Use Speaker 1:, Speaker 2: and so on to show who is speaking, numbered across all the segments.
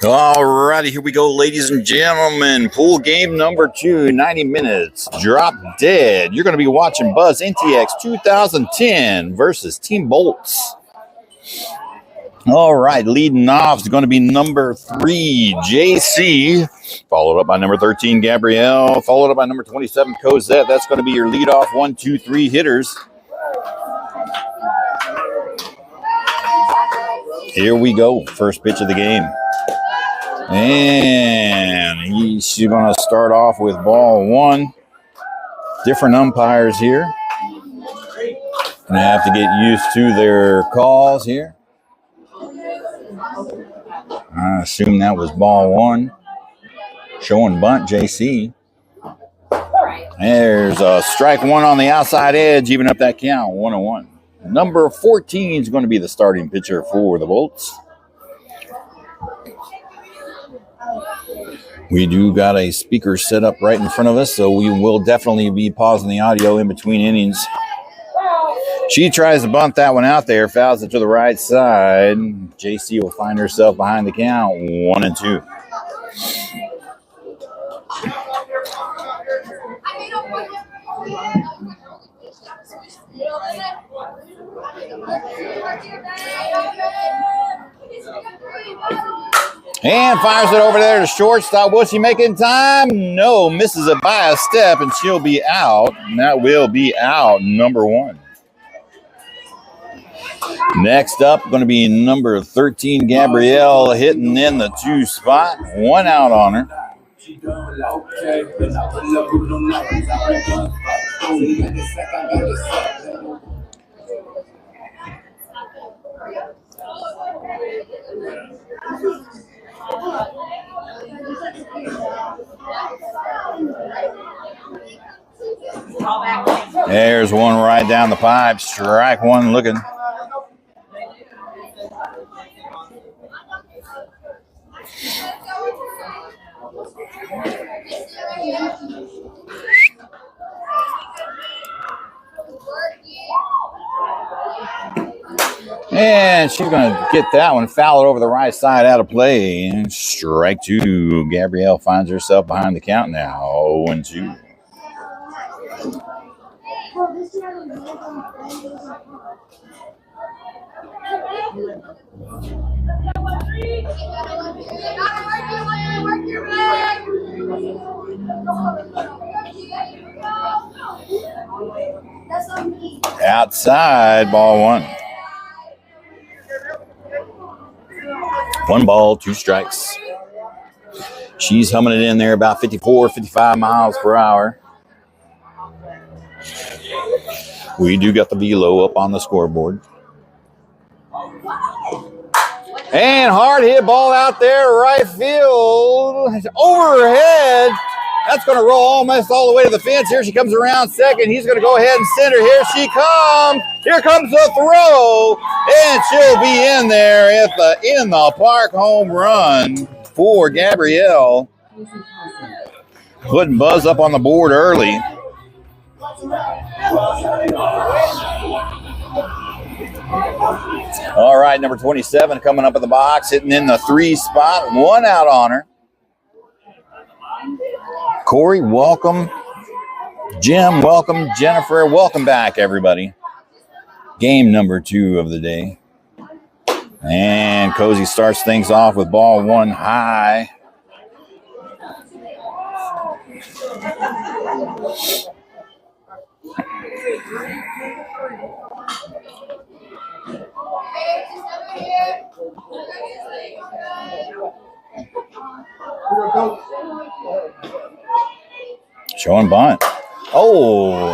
Speaker 1: All righty, here we go, ladies and gentlemen. Pool game number 2, 90 minutes. Drop dead. You're going to be watching Buzz NTX 2010 versus Team Boltz. All right, leading off is going to be number 3, JC, followed up by number 13, Gabrielle, followed up by number 27, Cosette. That's going to be your leadoff 1, 2, 3 hitters. Here we go, first pitch of the game. And she's going to start off with ball 1. Different umpires here. Going to have to get used to their calls here. I assume that was ball 1. Showing bunt, JC. There's a strike 1 on the outside edge, even up that count, 1-1. Number 14 is going to be the starting pitcher for the Boltz. We do got a speaker set up right in front of us, so we will definitely be pausing the audio in between innings. She tries to bunt that one out there, fouls it to the right side. JC will find herself behind the count, 1-2. And fires it over there to shortstop. Will she make it in time? No, misses it by a step, and she'll be out. And that will be out, number 1. Next up, going to be number 13, Gabrielle, hitting in the 2 spot. 1 out on her. There's one right down the pipe. Strike 1 looking. And she's going to get that one, foul it over the right side, out of play. And strike 2. Gabrielle finds herself behind the count now, 0-2. Outside, ball 1. 1 ball, 2 strikes. She's humming it in there about 54, 55 miles per hour. We do got the velo up on the scoreboard. And hard hit ball out there, right field. Overhead. That's going to roll almost all the way to the fence. Here she comes around second. He's going to go ahead and center. Here she comes. Here comes the throw. And she'll be in there at the in the park home run for Gabrielle. Putting Buzz up on the board early. All right, number 27 coming up in the box, hitting in the 3 spot. 1 out on her. Corey, welcome. Jim, welcome. Jennifer, welcome back, everybody. Game number 2 of the day. And Cozy starts things off with ball 1 high. Showing bunt. Oh.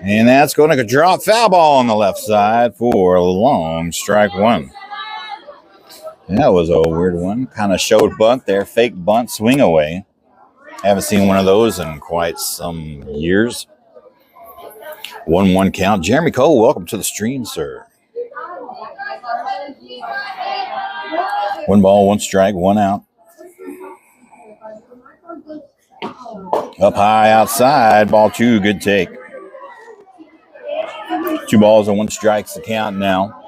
Speaker 1: And that's going to drop foul ball on the left side for a long strike 1. That was a weird one. Kind of showed bunt there. Fake bunt, swing away. Haven't seen one of those in quite some years. 1-1 count. Jeremy Cole, welcome to the stream, sir. 1 ball, 1 strike, 1 out. Up high outside, ball 2, good take. 2 balls and 1 strike's the count now.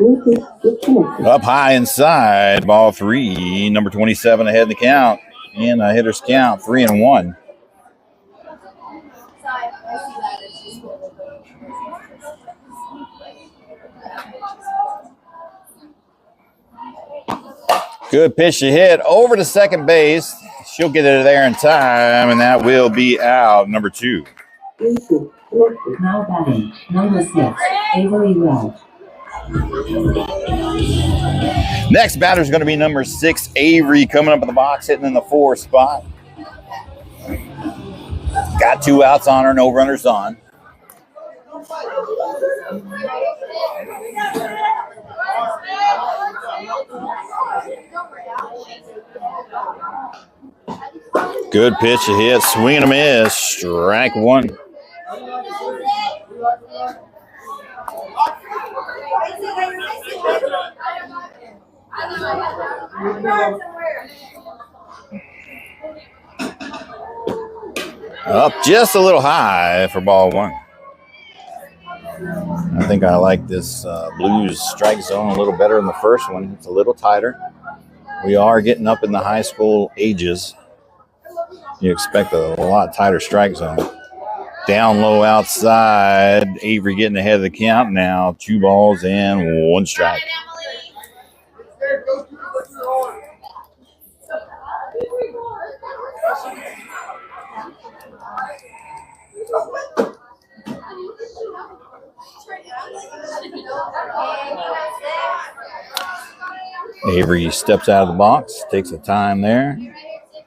Speaker 1: Up high inside, ball 3. Number 27 ahead in the count. In a hitter's count, 3-1. Good pitch to hit over to second base. She'll get it there in time, and that will be out, number 2.
Speaker 2: Now batting, number 6, Avery Welch.
Speaker 1: Next batter is going to be number 6, Avery, coming up in the box, hitting in the 4 spot. Got 2 outs on her, no runners on. Good pitch to hit, swing and a miss, strike 1. Up just a little high for ball 1. I think I like this Blues strike zone a little better than the first one. It's a little tighter. We are getting up in the high school ages. You expect a lot tighter strike zone. Down low outside. Avery getting ahead of the count now. 2 balls and 1 strike. Avery steps out of the box, takes a time there.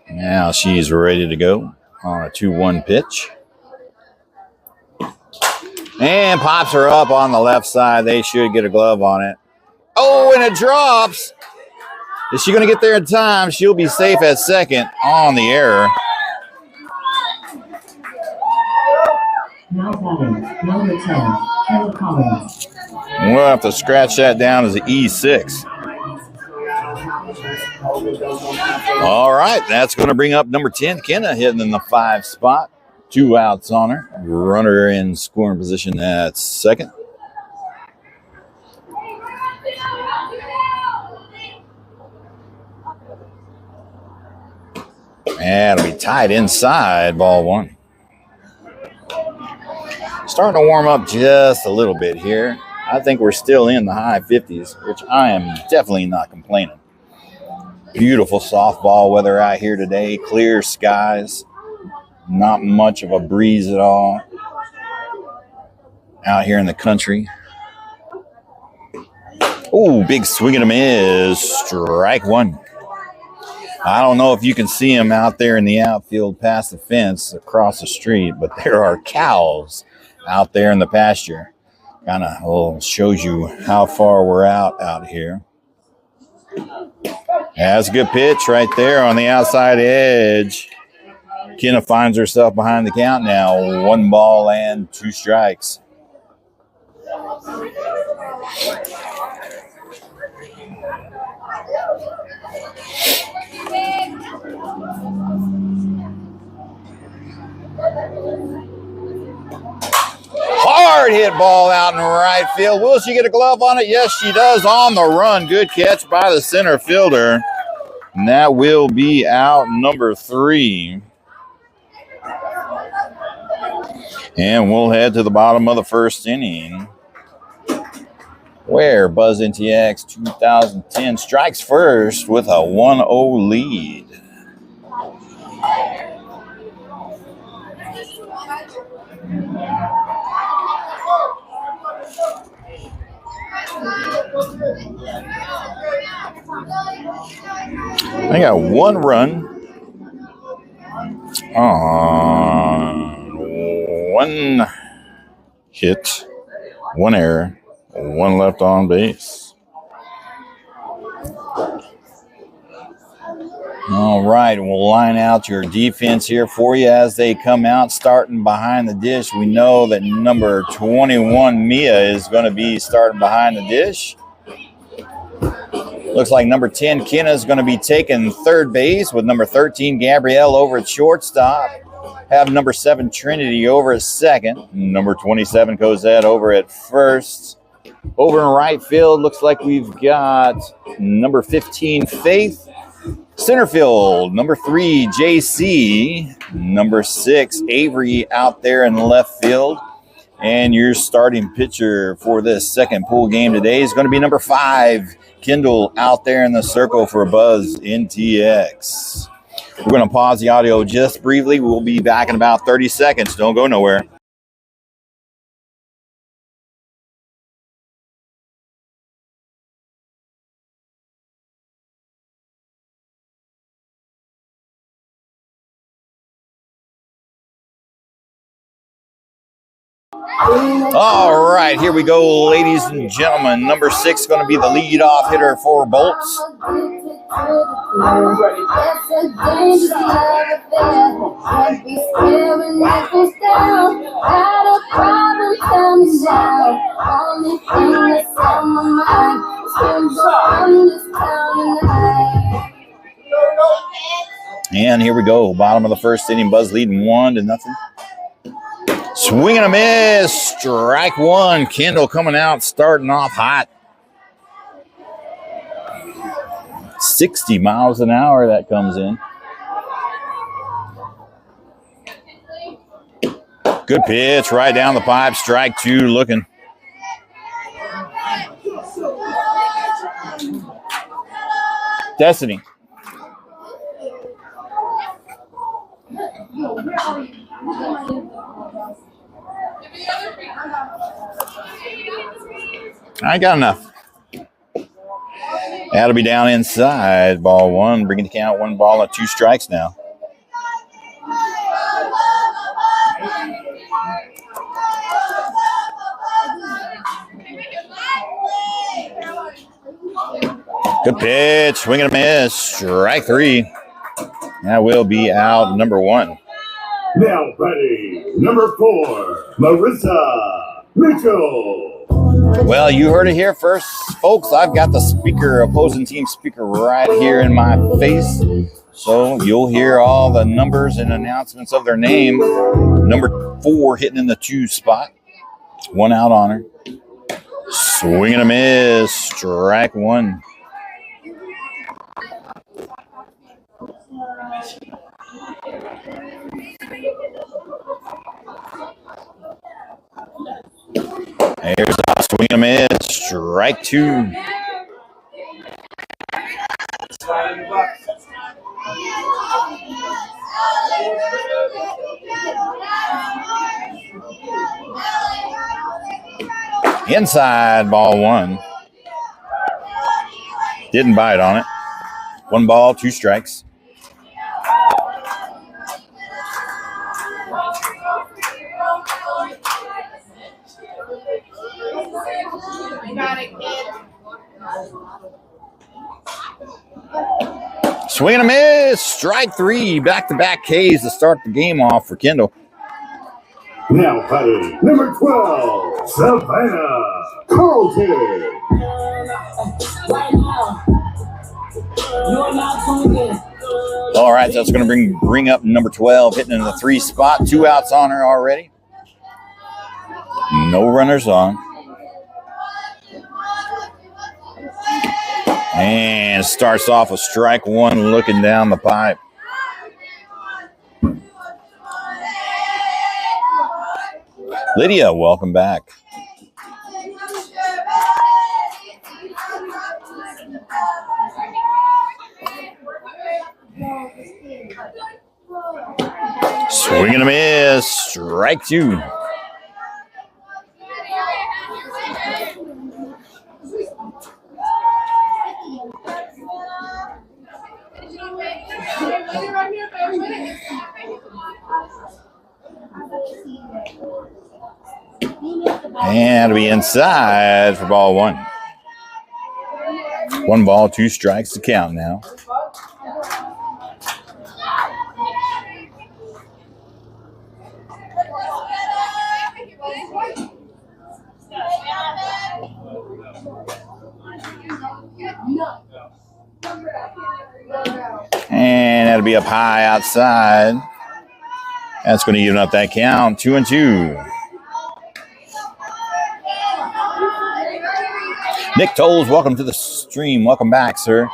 Speaker 1: Now she's ready to go on a 2-1 pitch. And pops her up on the left side. They should get a glove on it. Oh, and it drops. Is she going to get there in time? She'll be safe at second on the error.
Speaker 2: Now batting, number 10, Kenna Collins.
Speaker 1: We'll have to scratch that down as an E6. All right, that's going to bring up number 10, Kenna, hitting in the 5 spot. 2 outs on her. Runner in scoring position at second. And it'll be tied inside, ball 1. Starting to warm up just a little bit here. I think we're still in the high 50s, which I am definitely not complaining. Beautiful softball weather out here today. Clear skies. Not much of a breeze at all out here in the country. Oh, big swing and a miss. Strike 1. I don't know if you can see him out there in the outfield past the fence across the street, but there are cows out there in the pasture. Kind of shows you how far we're out here. That's a good pitch right there on the outside edge. Kenna finds herself behind the count now. 1 ball and 2 strikes. Hard hit ball out in right field. Will she get a glove on it? Yes, she does on the run. Good catch by the center fielder. And that will be out, number 3. And we'll head to the bottom of the first inning, where Buzz NTX 2010 strikes first with a 1-0 lead. I got 1 run on 1 hit, 1 error, 1 left on base. All right, we'll line out your defense here for you as they come out, starting behind the dish. We know that number 21, Mia, is going to be starting behind the dish. Looks like number 10, Kenna, is going to be taking third base with number 13, Gabrielle, over at shortstop. Have number 7, Trinity, over at second. Number 27, Cosette, over at first. Over in right field, looks like we've got number 15, Faith. Center field, number 3, JC. Number 6, Avery out there in left field. And your starting pitcher for this second pool game today is going to be number 5, Kendall, out there in the circle for Buzz NTX. We're going to pause the audio just briefly. We'll be back in about 30 seconds. Don't go nowhere. All right, here we go, ladies and gentlemen. Number 6 going to be the leadoff hitter for Boltz. And here we go, bottom of the first inning, Buzz leading 1-0. Swing and a miss, strike 1. Kendall coming out, starting off hot. 60 miles an hour that comes in. Good pitch, right down the pipe, strike 2 looking. Destiny. I got enough. That'll be down inside. Ball 1, bringing the count 1 ball and 2 strikes now. Good pitch, swing and a miss, strike 3. That will be out number 1.
Speaker 3: Now batting, number 4, Marissa Mitchell.
Speaker 1: Well, you heard it here first, folks. I've got the speaker, opposing team speaker, right here in my face. So you'll hear all the numbers and announcements of their name. Number 4 hitting in the 2 spot. 1 out on her. Swing and a miss, strike 1. There's a swing and a miss, strike 2. Inside, ball 1. Didn't bite on it. 1 ball, 2 strikes. Swing and a miss, strike 3, back-to-back Ks to start the game off for Kendall.
Speaker 3: Now batting, number 12, Savannah Carlton.
Speaker 1: All right, so that's going to bring up number 12, hitting in the 3 spot. 2 outs on her already. No runners on. And starts off with strike 1 looking down the pipe. Lydia, welcome back. Swing and a miss, strike 2. And it'll be inside for ball 1. 1 ball, 2 strikes to count now. And that'll be up high outside. That's going to even up that count. 2-2. Nick Tolles, welcome to the stream. Welcome back, sir.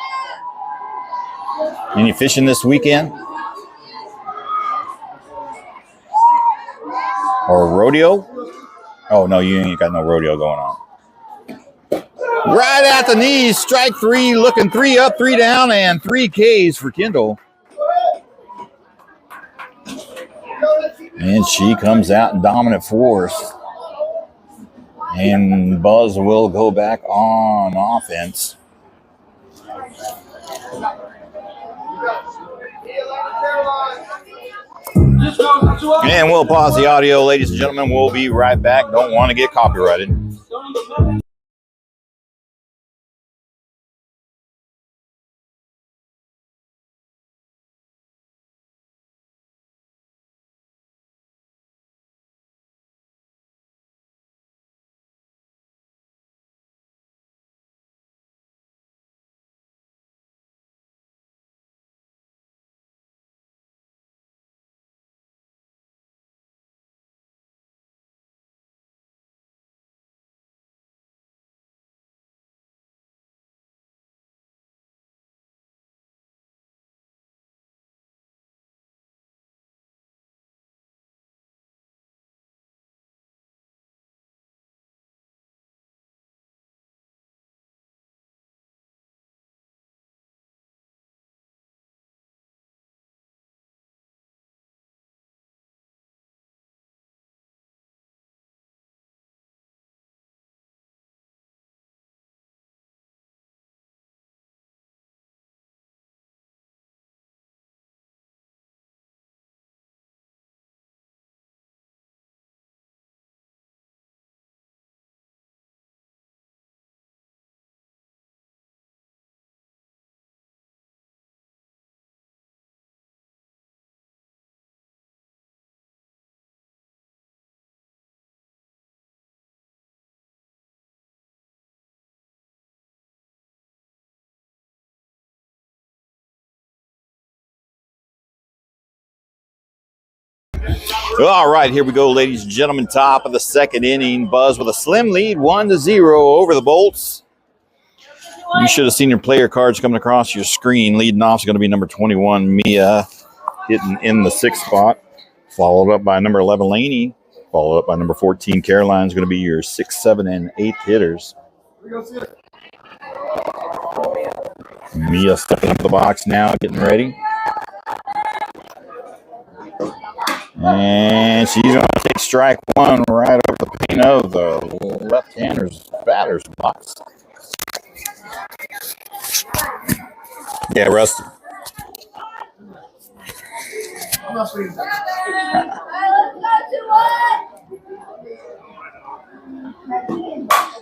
Speaker 1: Any fishing this weekend? Or rodeo? Oh, no, you ain't got no rodeo going on. Right at the knees, strike three, looking 3 up, 3 down, and 3 Ks for Kendall. And she comes out in dominant force. And Buzz will go back on offense. And we'll pause the audio, ladies and gentlemen. We'll be right back. Don't want to get copyrighted. All right, here we go, ladies and gentlemen. Top of the second inning. Buzz with a slim lead, 1-0 over the Boltz. You should have seen your player cards coming across your screen. Leading off is going to be number 21, Mia, hitting in the 6th spot. Followed up by number 11, Laney. Followed up by number 14, Caroline, is going to be your 6th, 7th, and 8th hitters. Mia stepping up the box now, getting ready. And she's going to take strike one right over the paint of the left-hander's batter's box. Yeah, Rusty.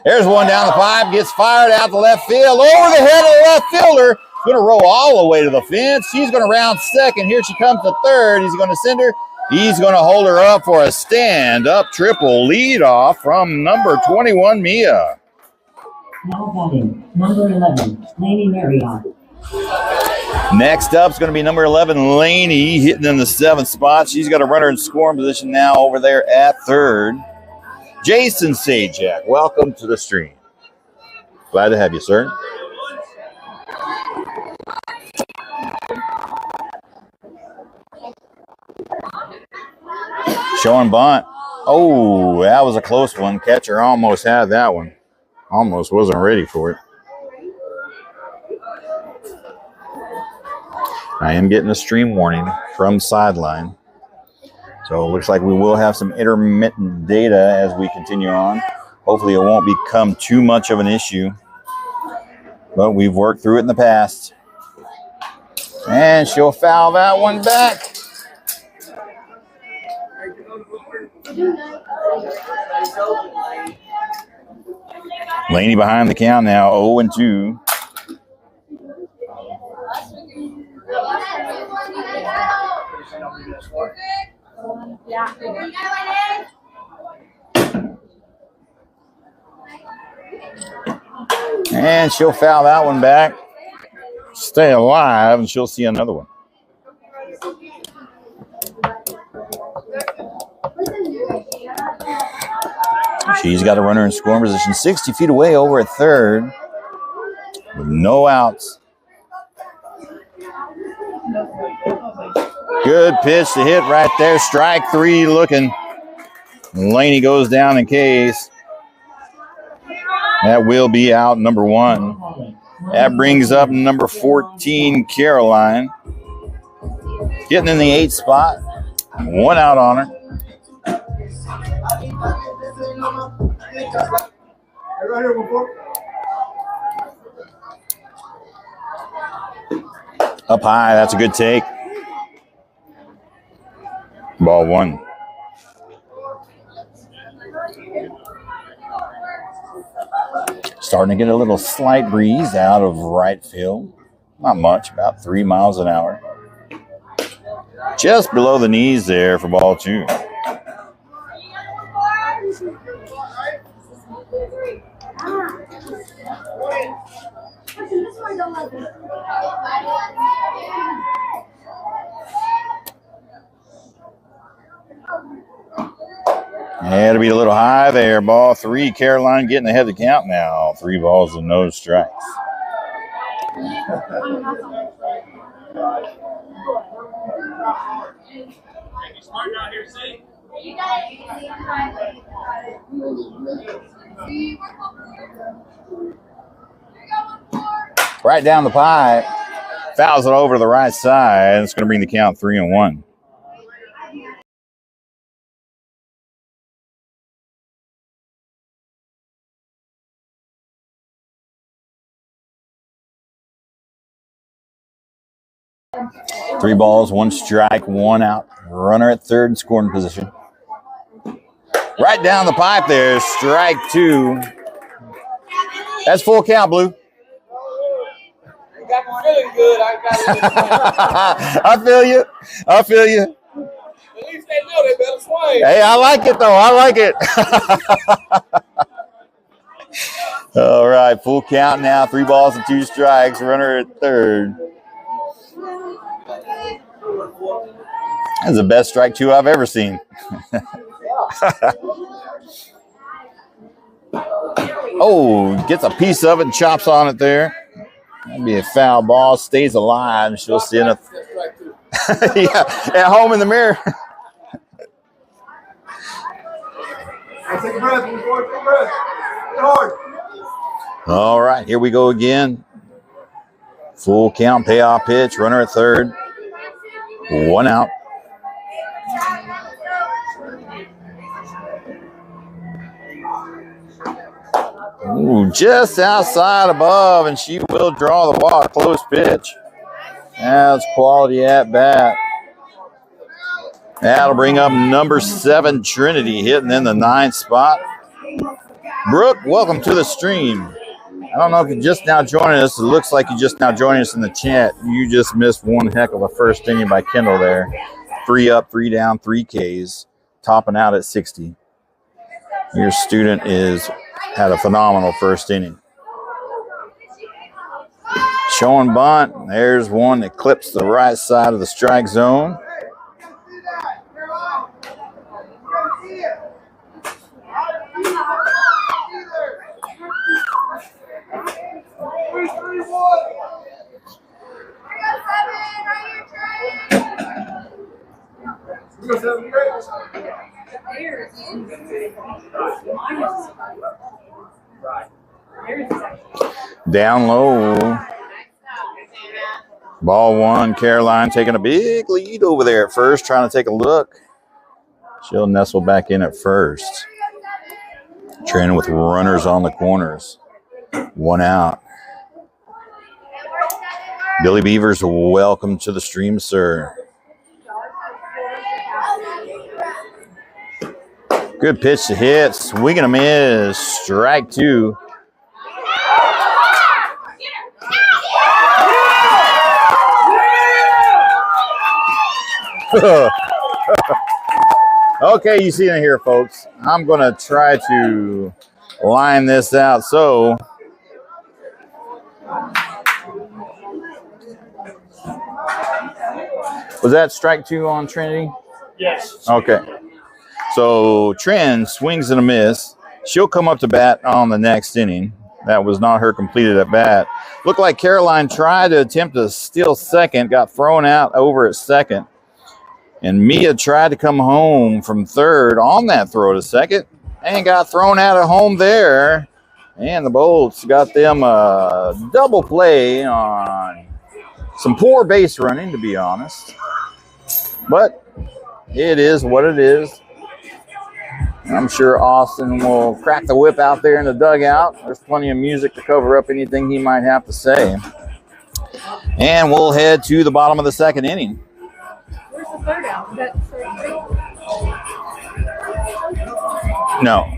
Speaker 1: There's one down the pipe, gets fired out the left field, over the head of the left fielder. Going to roll all the way to the fence. She's going to round second. Here she comes to third. He's going to send her. He's going to hold her up for a stand-up triple leadoff from number 21, Mia.
Speaker 2: Now batting, number 11, Laney Marriott.
Speaker 1: Next up is going to be number 11, Laney, hitting in the 7th spot. She's got a runner in scoring position now over there at third. Jason Sajak, welcome to the stream. Glad to have you, sir. Showing bunt. Oh, that was a close one. Catcher almost had that one. Almost wasn't ready for it. I am getting a stream warning from sideline. So it looks like we will have some intermittent data as we continue on. Hopefully it won't become too much of an issue. But we've worked through it in the past. And she'll foul that one back. Laney behind the count now, 0-2. And she'll foul that one back. Stay alive, and she'll see another one. She's got a runner in scoring position 60 feet away over at third with no outs. Good pitch to hit right there. Strike three looking. Laney goes down in case. That will be out number one. That brings up number 14, Caroline. Getting in the 8th spot. One out on her. Up high, that's a good take. Ball one. Starting to get a little slight breeze out of right field. Not much, about 3 miles an hour. Just below the knees there for ball two. Yeah, it'll be a little high there. Ball three. Caroline getting ahead of the count now. 3 balls and no strikes. Right down the pipe. Fouls it over to the right side. It's going to bring the count 3-1. Three balls, 1 strike, 1 out. Runner at third, scoring position. Right down the pipe there, strike 2. That's full count, Blue.
Speaker 4: You got me feeling good.
Speaker 1: I feel you.
Speaker 4: At least they know they better swing.
Speaker 1: Hey, I like it, though. I like it. All right, full count now. 3 balls and 2 strikes. Runner at third. That's the best strike 2 I've ever seen. Oh, gets a piece of it and chops on it there. That'd be a foul ball. Stays alive. She'll see it. Yeah, at home in the mirror.
Speaker 4: Take a breath. Take a breath. Get hard.
Speaker 1: All right, here we go again. Full count, payoff pitch. Runner at third. 1 out. Ooh, just outside above, and she will draw the walk. Close pitch. That's quality at bat. That'll bring up number 7, Trinity, hitting in the 9th spot. Brooke, welcome to the stream. I don't know if you're just now joining us. It looks like you're just now joining us in the chat. You just missed one heck of a first inning by Kendall there. 3 up, 3 down, 3 Ks, topping out at 60. Your student had a phenomenal first inning. Showing bunt. There's one that clips the right side of the strike zone. Down low. Ball 1. Caroline taking a big lead over there at first, trying to take a look. She'll nestle back in at first. Training with runners on the corners. 1 out. Billy Beavers, welcome to the stream, sir. Good pitch to hit. Swing and a miss. Strike 2. Okay, you see it here, folks. I'm going to try to line this out. So, was that strike 2 on Trinity?
Speaker 4: Yes.
Speaker 1: Okay. So, Trin swings and a miss. She'll come up to bat on the next inning. That was not her completed at bat. Looked like Caroline tried to attempt to steal second, got thrown out over at second. And Mia tried to come home from third on that throw to second and got thrown out of home there. And the Boltz got them a double play on some poor base running, to be honest. But it is what it is. I'm sure Austin will crack the whip out there in the dugout. There's plenty of music to cover up anything he might have to say. And we'll head to the bottom of the second inning.
Speaker 5: Where's the third out? Is that third?
Speaker 1: No.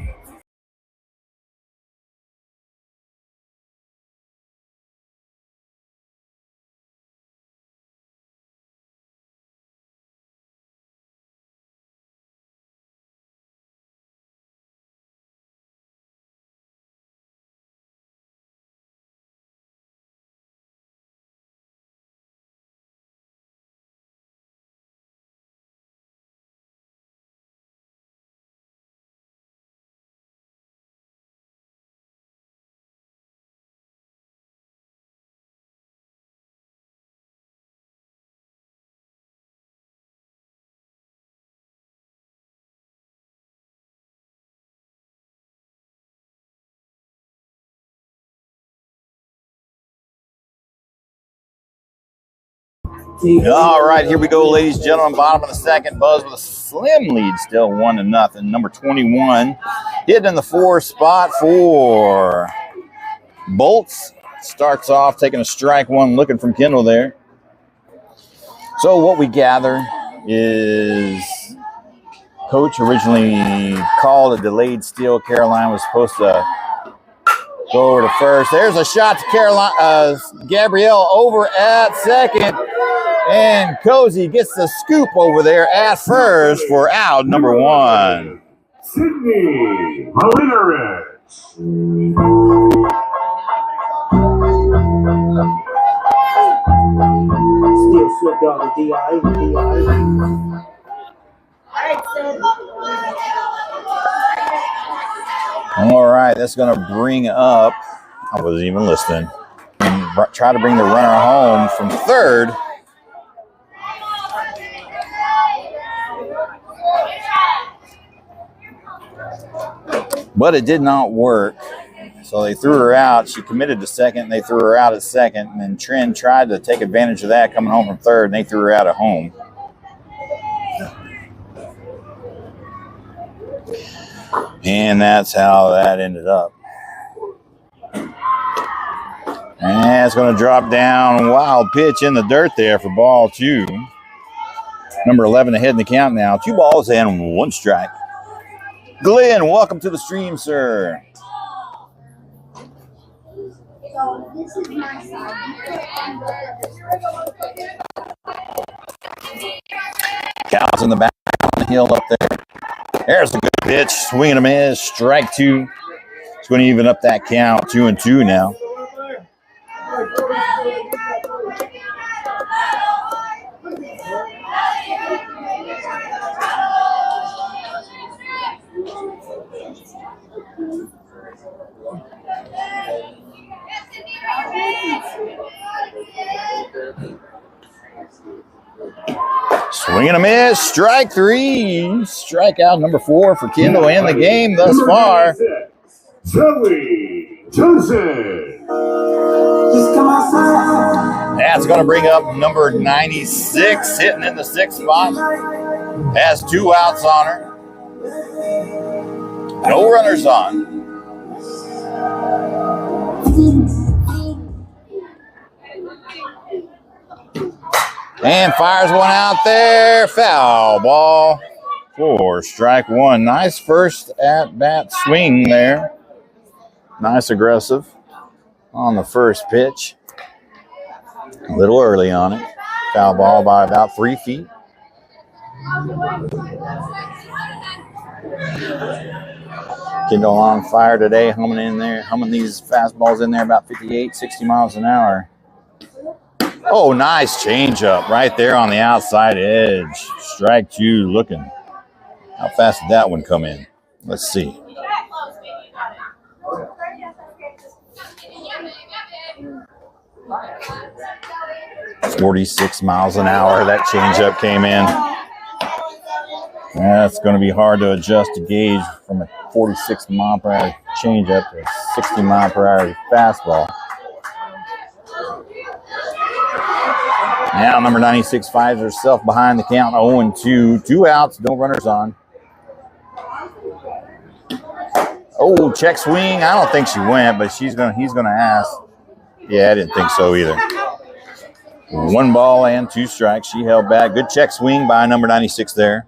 Speaker 1: All right, here we go, ladies and gentlemen. Bottom of the second. Buzz with a slim lead, still 1-0. Number 21 hitting in the 4 spot for Boltz. Starts off taking a strike one, looking from Kendall there. So what we gather is Coach originally called a delayed steal. Caroline was supposed to go over to first. There's a shot to Caroline, Gabrielle over at second. And Cozy gets the scoop over there at first for out number 1.
Speaker 3: Sydney Malinarich.
Speaker 2: Still slipped on the DI.
Speaker 1: All right, that's going to bring up, I wasn't even listening, try to bring the runner home from third. But it did not work. So they threw her out. She committed to second. They threw her out at second. And then Trent tried to take advantage of that coming home from third, and they threw her out at home. And that's how that ended up. And it's going to drop down. Wild pitch in the dirt there for ball 2. Number 11 ahead in the count now. 2 balls and 1 strike. Glenn, welcome to the stream, sir.
Speaker 6: So this is my side.
Speaker 1: Cows in the back on the hill up there. There's a good pitch. Swinging a miss. Strike 2. It's going to even up that count. 2-2 now. Swing and a miss. Strike 3. Strikeout number 4 for Kendall in the game thus far.
Speaker 3: Joey Johnson.
Speaker 1: That's going to bring up number 96, hitting in the 6th spot. Has 2 outs on her. No runners on. And fires one out there. Foul ball for strike 1. Nice first at-bat swing there. Nice aggressive on the first pitch. A little early on it. Foul ball by about 3 feet. Kendall on fire today, humming these fastballs in there about 58, 60 miles an hour. Oh, nice changeup right there on the outside edge. Strike 2 looking. How fast did that one come in? Let's see. 46 miles an hour. That changeup came in. That's going to be hard to adjust to gauge from a 46 mile per hour changeup to a 60 mile per hour fastball. Now number 96 finds herself behind the count, 0-2. 2 outs, no runners on. Oh, check swing. I don't think she went, but he's gonna ask. Yeah, I didn't think so either. 1 ball and 2 strikes. She held back. Good check swing by number 96 there.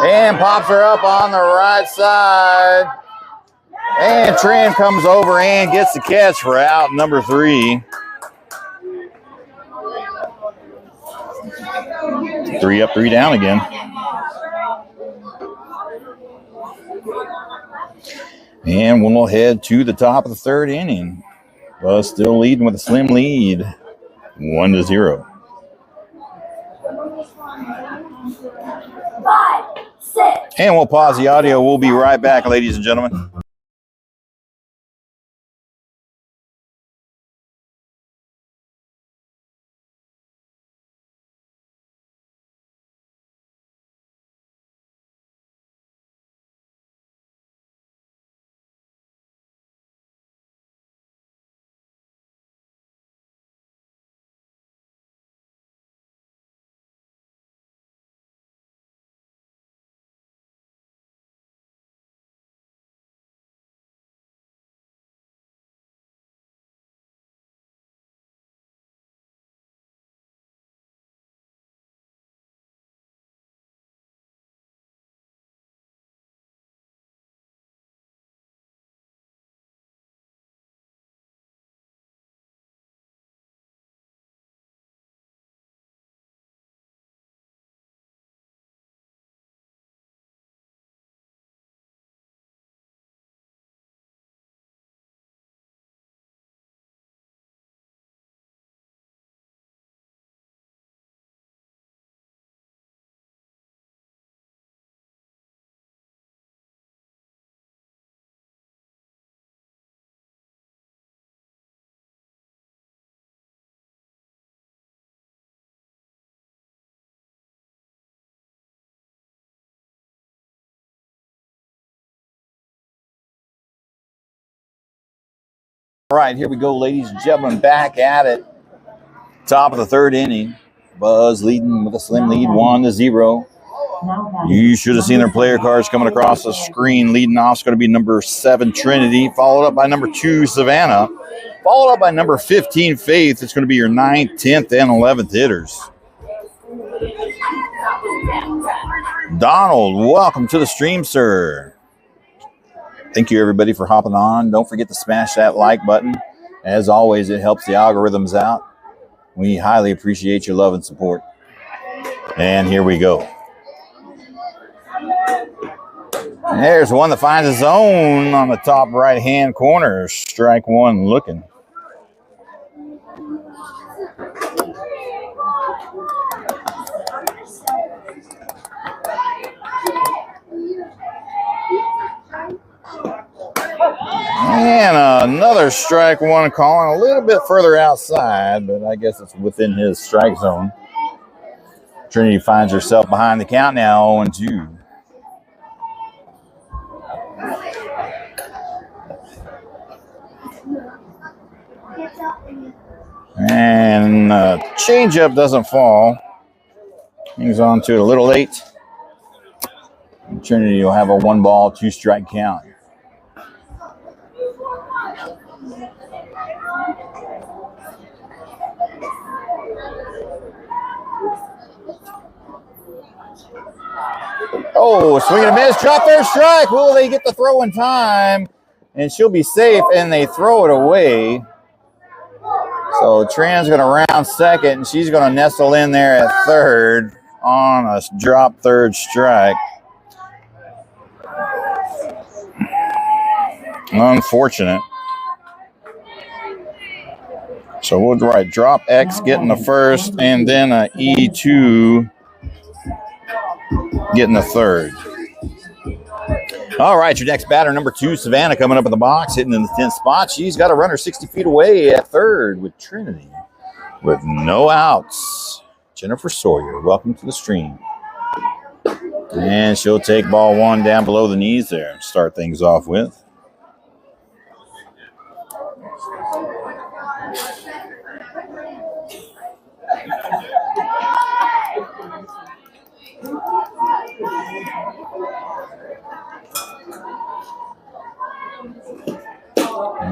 Speaker 1: And pops her up on the right side. And Tran comes over and gets the catch for out number 3. 3 up, 3 down again. And we'll head to the top of the 3rd inning. Well, still leading with a slim lead, 1-0.
Speaker 6: 5, 6.
Speaker 1: And we'll pause the audio. We'll be right back, ladies and gentlemen. All right, here we go, ladies and gentlemen, back at it. Top of the 3rd inning. Buzz leading with a slim lead, 1-0. You should have seen their player cards coming across the screen. Leading off is going to be number 7, Trinity, followed up by number 2, Savannah, followed up by number 15, Faith. It's going to be your 9th, 10th, and 11th hitters. Donald, welcome to the stream, sir. Thank you, everybody, for hopping on. Don't forget to smash that like button. As always, it helps the algorithms out. We highly appreciate your love and support. And here we go. There's one that finds a zone on the top right-hand corner. Strike 1 looking. And another strike 1 calling a little bit further outside, but I guess it's within his strike zone. Trinity finds herself behind the count now, 0-2. And changeup doesn't fall. Hangs on to it a little late. And Trinity will have a 1-ball, 2-strike count. Oh, swing and a miss, drop their strike. Will they get the throw in time? And she'll be safe, and they throw it away. So Tran's going to round second, and she's going to nestle in there at 3rd on a drop 3rd strike. Unfortunate. So we'll write drop X getting the 1st, and then a E2 getting the third. All right, your next batter, number 2, Savannah, coming up in the box, hitting in the 10th spot. She's got a runner 60 feet away at third with Trinity with no outs. Jennifer Sawyer, welcome to the stream. And she'll take ball 1 down below the knees there and start things off with.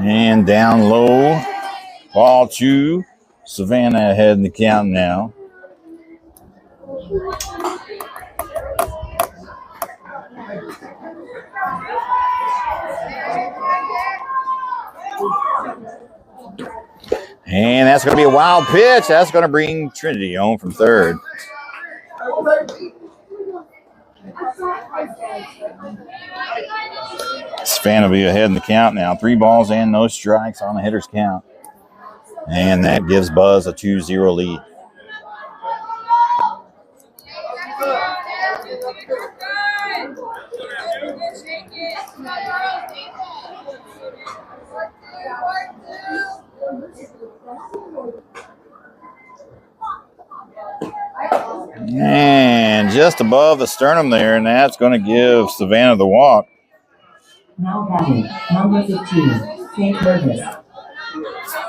Speaker 1: And down low, ball 2. Savannah ahead in the count now. And that's going to be a wild pitch. That's going to bring Trinity home from third. Savannah will be ahead in the count now. 3 balls and no strikes on the hitter's count. And that gives Buzz a 2-0 lead. And just above the sternum there, and that's going to give Savannah the walk.
Speaker 2: Now batting, number 15, Faith Burgess.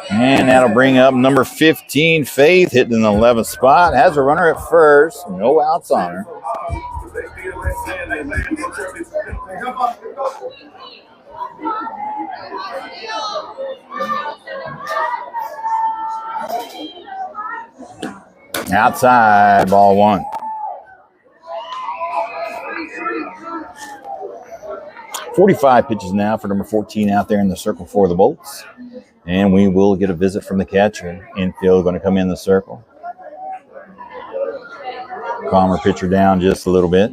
Speaker 1: And that'll bring up number 15, Faith, hitting in the 11th spot. Has a runner at first, no outs on her. Outside, ball 1. .45 pitches now for number 14 out there in the circle for the Boltz. And we will get a visit from the catcher. Infield going to come in the circle. Calm her pitcher down just a little bit.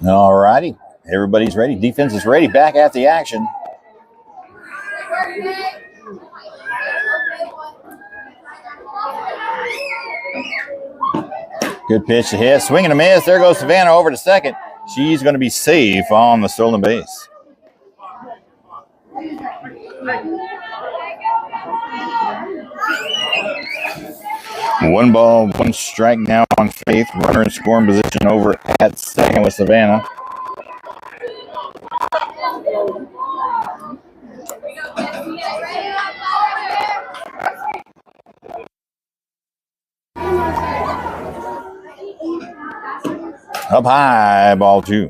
Speaker 1: All righty. Everybody's ready. Defense is ready. Back at the action. Good pitch to hit. Swing and a miss. There goes Savannah over to second. She's going to be safe on the stolen base. One ball, 1 strike now on Faith. Runner in scoring position over at second with Savannah. Up high, ball 2.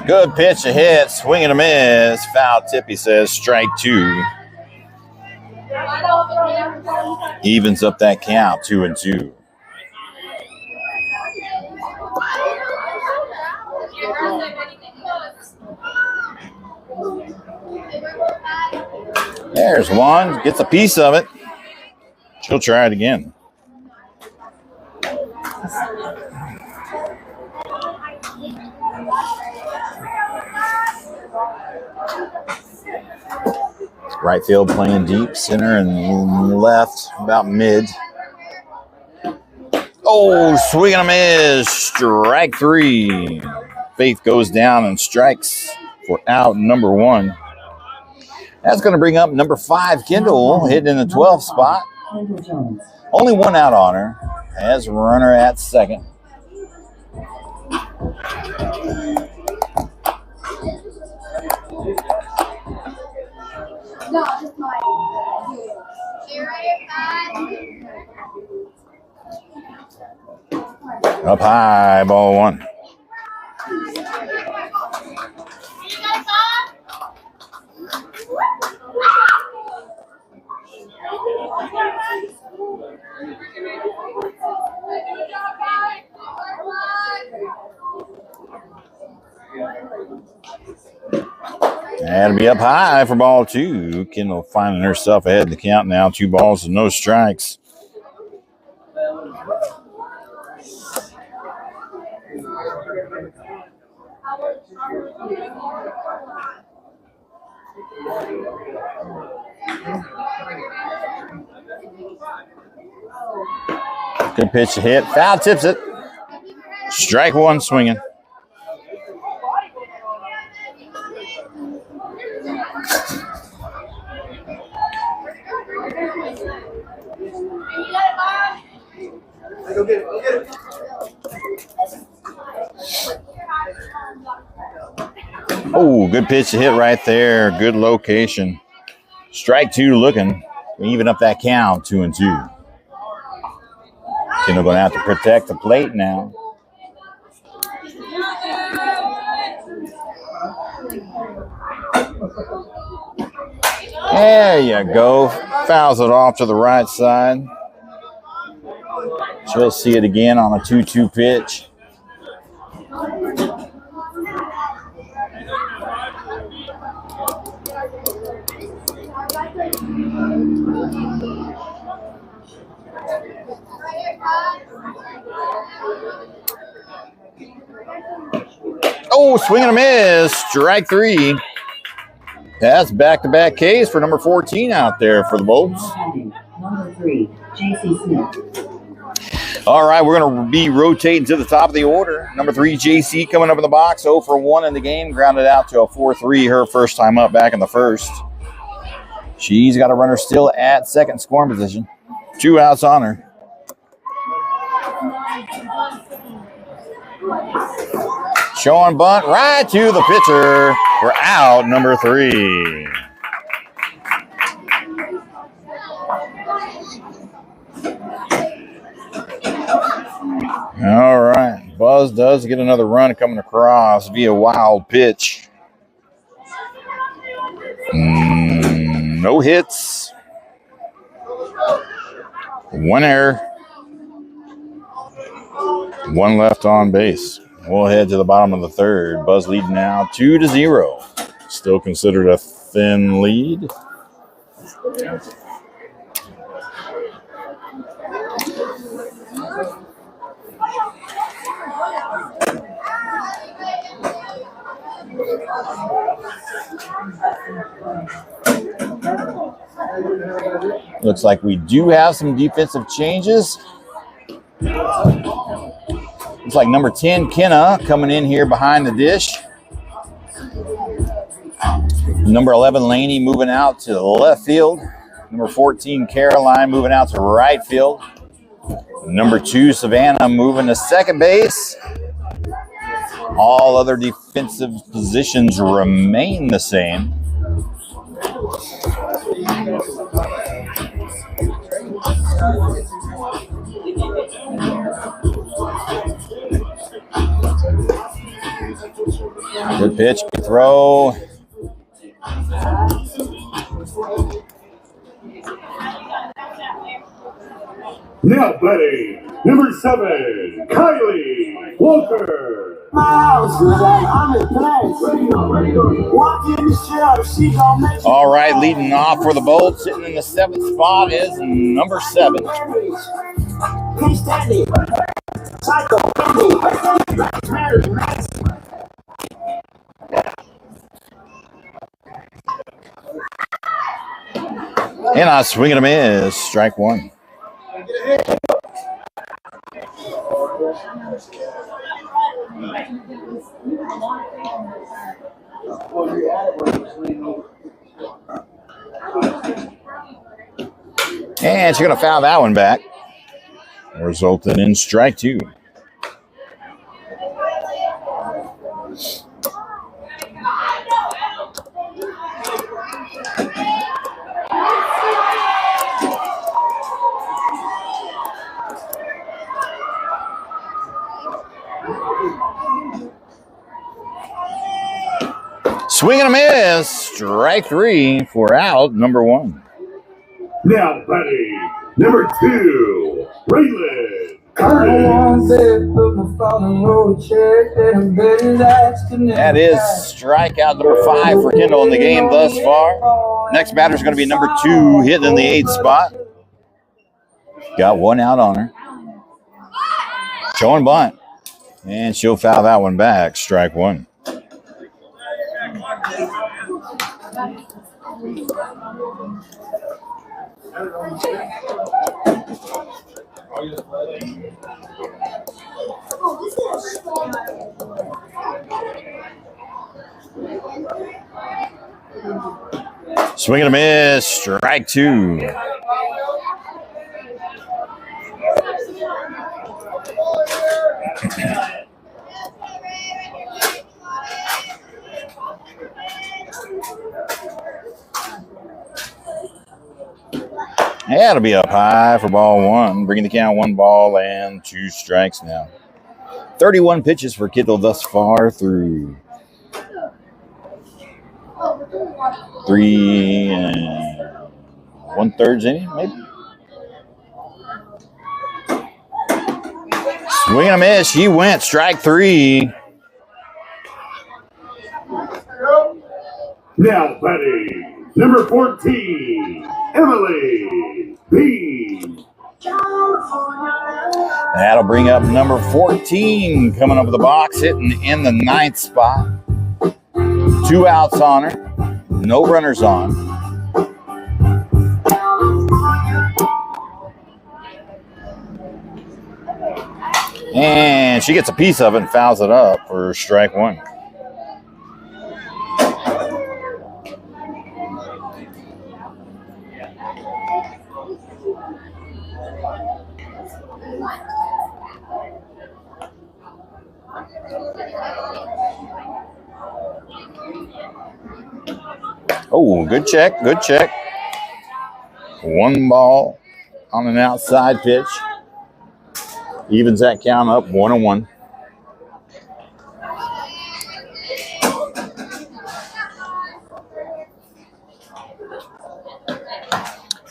Speaker 1: Good pitch to hit, swing and a miss. Foul tip, he says, strike 2. Evens up that count, 2-2. There's one, gets a piece of it. She'll try it again. Right field playing deep, center and left, about mid. Oh, swing and a miss, strike 3. Faith goes down and strikes for out number 1. That's going to bring up number 5, Kendall, hitting in the 12th spot. Only 1 out on her. Has a runner at second. Up high, ball one. That'll be up high for ball two. Kendall finding herself ahead in the count now. 2 balls and no strikes. Good pitch to hit. Foul tips it. Strike one swinging.
Speaker 4: Go get it. Go get it.
Speaker 1: Oh, good pitch to hit right there. Good location. Strike two looking. Even up that count, 2-2. Kendall going to have to protect the plate now. There you go. Fouls it off to the right side. She'll see it again on a 2-2 pitch. Oh, swing and a miss. Strike three. That's back-to-back Ks for number 14 out there for the Boltz.
Speaker 2: Number 3, J.C. Smith.
Speaker 1: All right, we're going to be rotating to the top of the order. Number 3, J.C. coming up in the box. 0 for 1 in the game. Grounded out to a 4-3, her first time up back in the first. She's got a runner still at second scoring position. 2 outs on her. Showing bunt right to the pitcher for out number 3. All right. Buzz does get another run coming across via wild pitch. No hits. 1 error. 1 left on base. We'll head to the bottom of the third. Buzz leading now 2-0. Still considered a thin lead. Looks like we do have some defensive changes. Looks like number 10, Kenna, coming in here behind the dish. Number 11, Laney, moving out to the left field. Number 14, Caroline, moving out to right field. Number 2, Savannah, moving to second base. All other defensive positions remain the same. Good pitch, good throw.
Speaker 3: Now batting, number 7, Kylie Walker.
Speaker 1: All right, leading off for the Boltz, sitting in the 7th spot is number 7. And I swing and a miss, strike 1. And she's going to foul that one back, resulting in strike 2. Swing and a miss. Strike 3 for out number 1.
Speaker 3: Now batting, number 2, Raylan Curtis.
Speaker 1: That is strikeout number 5 for Kendall in the game thus far. Next batter is going to be number 2, hitting in the 8th spot. Got 1 out on her. Showing bunt. And she'll foul that one back. Strike 1. Swing and a miss. Strike 2. That'll be up high for ball 1, bringing the count 1 ball and 2 strikes now. 31 pitches for Kendall thus far through 3 1/3 inning, maybe. Swing and a miss. She went. Strike 3.
Speaker 3: Now batting, number 14, Emily B.
Speaker 1: That'll bring up number 14 coming up the box, hitting in the 9th spot. 2 outs on her. No runners on. And she gets a piece of it and fouls it up for strike 1. Oh, good check, good check. 1 ball on an outside pitch. Evens that count up 1-1.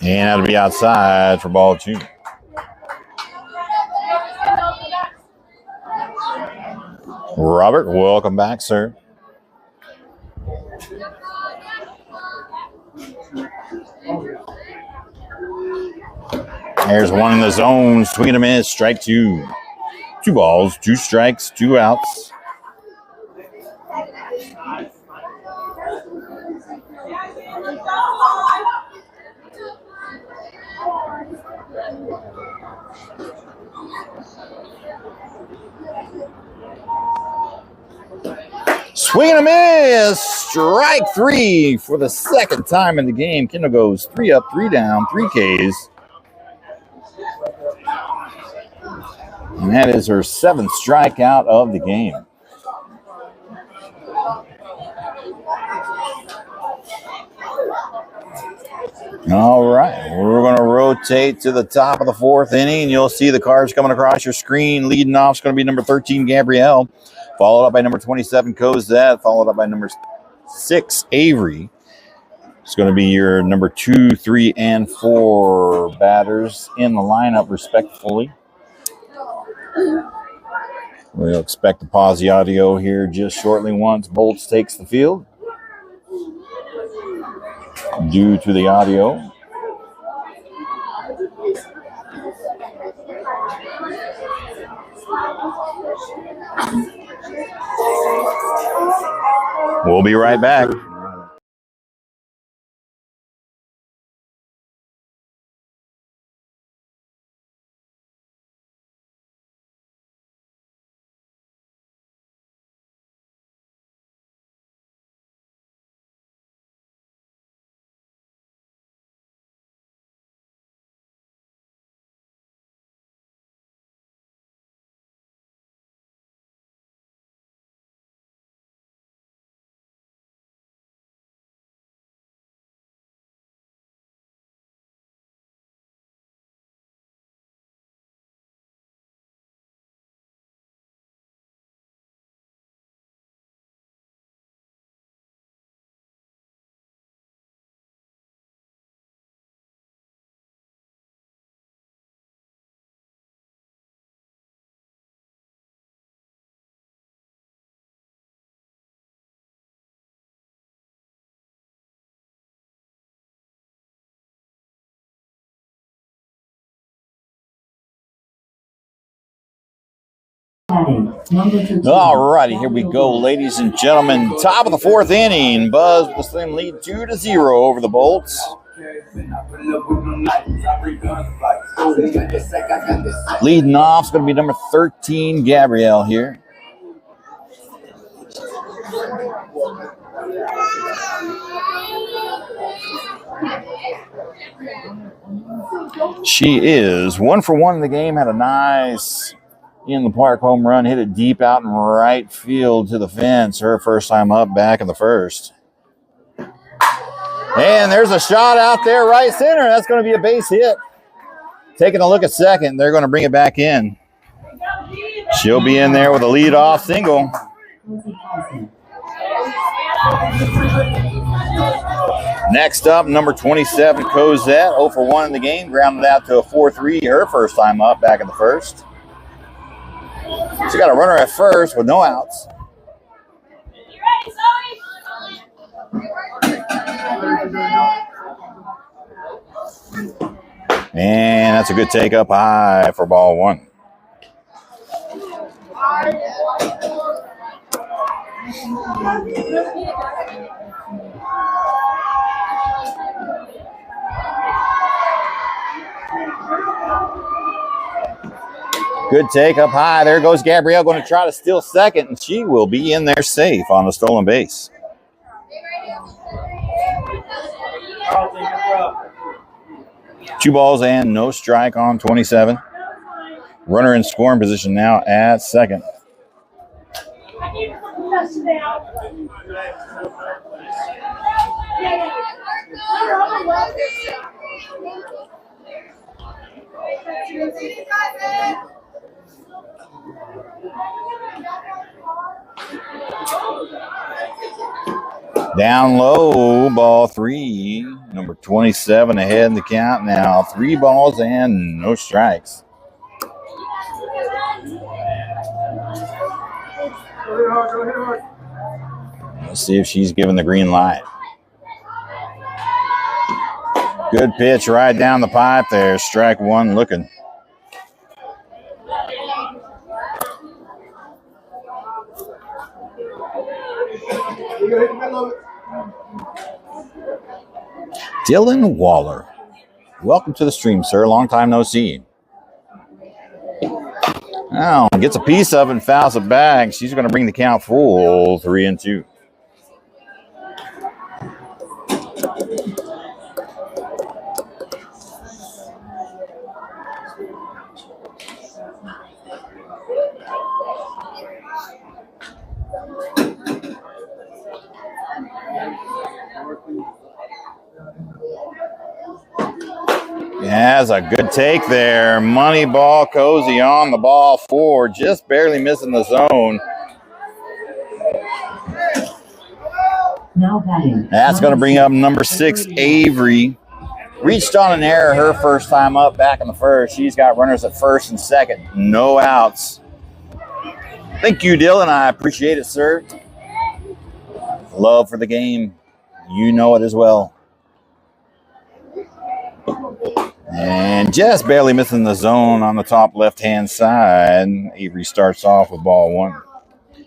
Speaker 1: And that'll be outside for ball 2. Robert, welcome back, sir. There's 1 in the zone. Swing and a miss. Strike 2. 2 balls, 2 strikes, 2 outs. Swing and a miss. Strike 3 for the 2nd time in the game. Kendall goes 3 up, 3 down, 3 Ks. And that is her 7th strikeout of the game. All right, we're going to rotate to the top of the 4th inning. You'll see the cards coming across your screen. Leading off is going to be number 13, Gabrielle, followed up by number 27, Cozette, followed up by number 6, Avery. It's going to be your number 2, 3, and 4 batters in the lineup, respectively. We'll expect to pause the audio here just shortly once Boltz takes the field. Due to the audio. We'll be right back.
Speaker 2: Batting, number 13.
Speaker 1: All righty, here we go, ladies and gentlemen. Top of the fourth inning. Buzz with the slim lead 2-0 over the Boltz. Leading off is going to be number 13, Gabrielle here. She is 1 for 1 in the game. Had a nice in the park home run. Hit it deep out in right field to the fence. Her first time up back in the first. And there's a shot out there right center. That's going to be a base hit. Taking a look at second. They're going to bring it back in. She'll be in there with a leadoff single. Next up, number 27, Cosette, 0 for 1 in the game, grounded out to a 4-3, her first time up back in the first. She got a runner at first with no outs. And that's a good take up high for ball one. Good take up high. There goes Gabrielle, going to try to steal second, and she will be in there safe on the stolen base. Two balls and no strike on 27. Runner in scoring position now at second. Down low, ball three. Number 27 ahead in the count now. 3 balls and no strikes. Let's see if she's given the green light. Good pitch right down the pipe there. Strike one looking. Dylan Waller. Welcome to the stream, sir. Long time no see. Now, gets a piece of it and fouls it back. She's going to bring the count full, 3-2. Has a good take there. Money ball Cozy on the ball 4, just barely missing the zone.
Speaker 2: Now batting.
Speaker 1: That's going to bring up number 6, Avery. Reached on an error her first time up back in the first. She's got runners at first and second. No outs. Thank you, Dylan. I appreciate it, sir. Love for the game. You know it as well. And just barely missing the zone on the top left-hand side. Avery starts off with ball 1.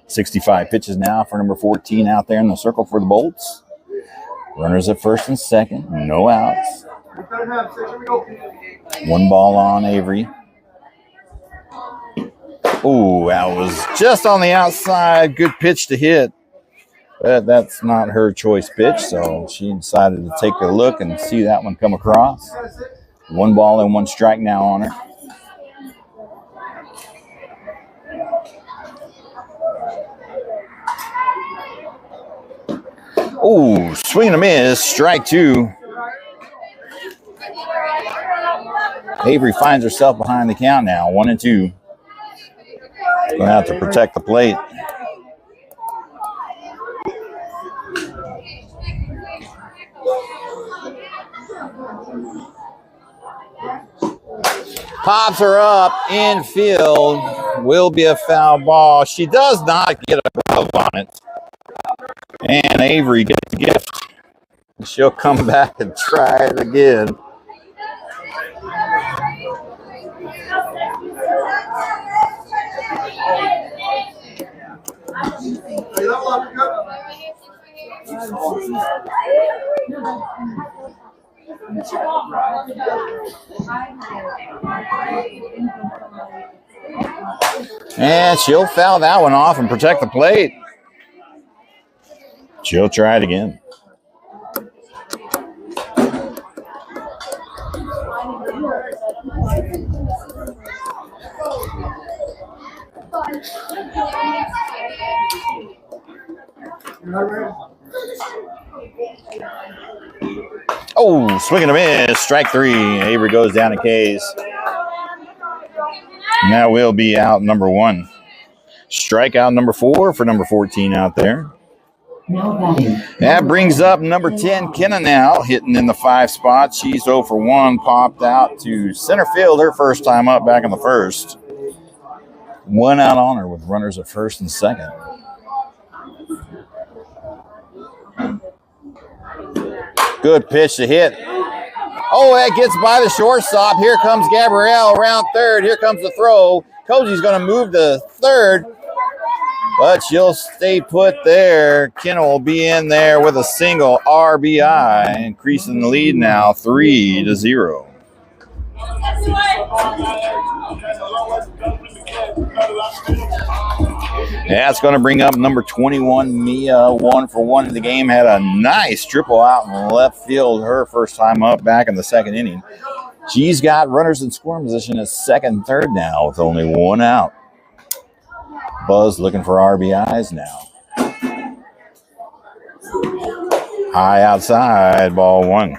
Speaker 1: 65 pitches now for number 14 out there in the circle for the Boltz. Runners at first and second. No outs. 1 ball on Avery. Ooh, that was just on the outside. Good pitch to hit. But that's not her choice pitch, so she decided to take a look and see that one come across. 1 ball and 1 strike now on her. Ooh, swing and a miss, strike 2. Avery finds herself behind the count now, 1-2. Going to have to protect the plate. Pops her up infield. Will be a foul ball. She does not get a glove on it. And Avery gets the gift. She'll come back and try it again. And she'll foul that one off and protect the plate. She'll try it again. Oh, swing and a miss. Strike three. Avery goes down a case. And that will be out number one. Strikeout number 4 for number 14 out there. That brings up number 10, Kenna now, hitting in the 5 spot. She's 0 for 1, popped out to center field her first time up back in the first. 1 out on her with runners at first and second. Good pitch to hit. Oh, that gets by the shortstop. Here comes Gabrielle around third. Here comes the throw. Koji's going to move to third, but she'll stay put there. Kenna will be in there with a single RBI, increasing the lead now 3-0. That's going to bring up number 21, Mia, 1 for 1 in the game. Had a nice triple out in left field her first time up back in the second inning. She's got runners in scoring position at second and third now with only 1 out. Buzz looking for RBIs now. High outside, ball 1.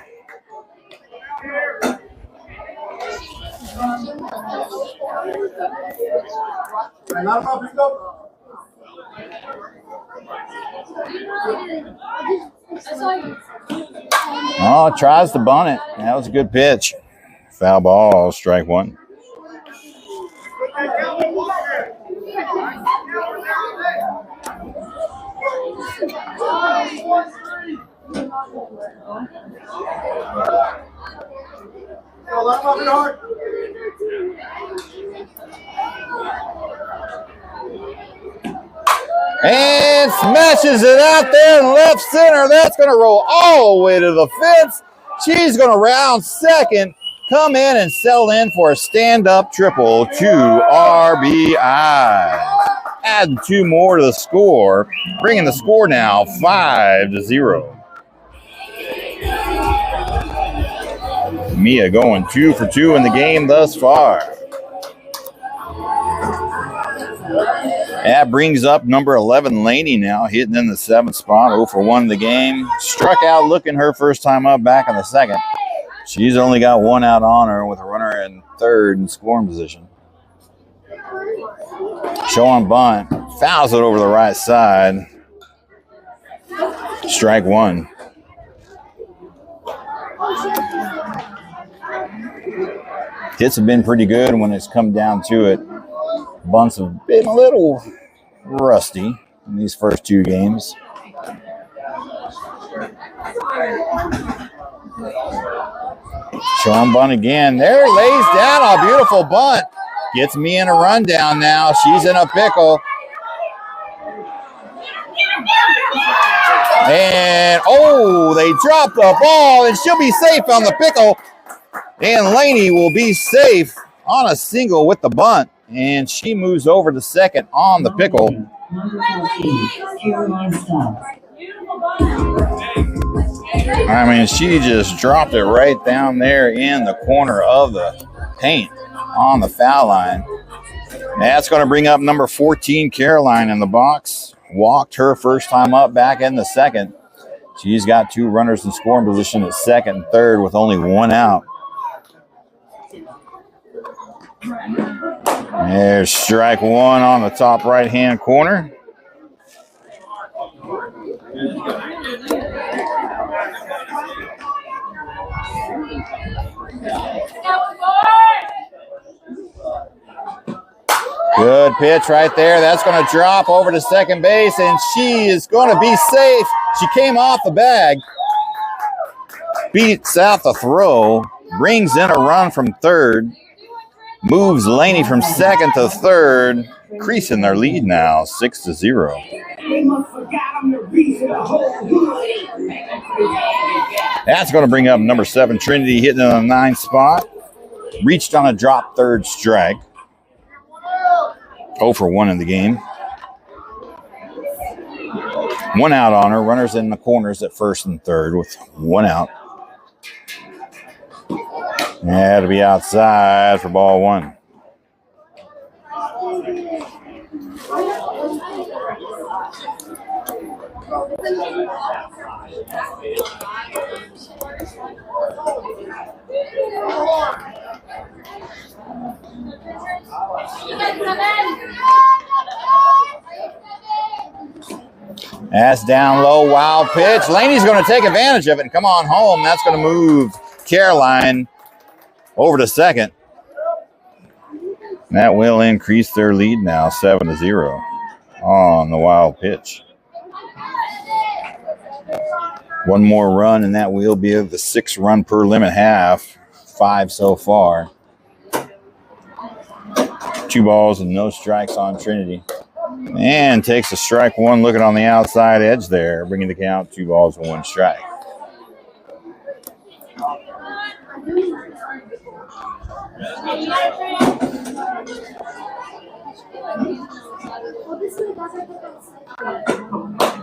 Speaker 1: Oh, tries to bunt it. That was a good pitch. Foul ball, strike 1. And smashes it out there in left center. That's going to roll all the way to the fence. She's going to round second, come in and settle in for a stand-up triple, 2 RBI. Add 2 more to the score, bringing the score now 5-0. Mia going 2 for 2 in the game thus far. That brings up number 11, Laney now, hitting in the 7th spot, 0 for 1 in the game. Struck out looking her first time up back in the second. She's only got 1 out on her with a runner in third in scoring position. Showing bunt, fouls it over the right side. Strike 1. Hits have been pretty good when it's come down to it. Bunts have been a little rusty in these first 2 games. Showing bunt again. There, lays down a beautiful bunt. Gets me in a rundown now. She's in a pickle. And, oh, they dropped the ball, and she'll be safe on the pickle. And Laney will be safe on a single with the bunt. And she moves over to second on the pickle. I mean, she just dropped it right down there in the corner of the paint on the foul line. That's going to bring up number 14, Caroline, in the box. Walked her first time up back in the second. She's got 2 runners in scoring position at second and third with only 1 out. There's strike 1 on the top right-hand corner. Good pitch right there. That's going to drop over to second base, and she is going to be safe. She came off the bag, beats out the throw, brings in a run from third. Moves Laney from second to third, increasing their lead now, 6-0. That's going to bring up number 7, Trinity, hitting in the 9th spot. Reached on a drop third strike. 0 for 1 in the game. 1 out on her. Runners in the corners at first and third with 1 out. That'll be outside for ball 1. That's down low, wild pitch. Laney's going to take advantage of it and come on home. That's going to move Caroline over to second. That will increase their lead now, 7-0 on the wild pitch. 1 more run, and that will be the 6 run per limit half. 5 so far. 2 balls and no strikes on Trinity. And takes a strike 1, looking on the outside edge there, bringing the count 2 balls and 1 strike.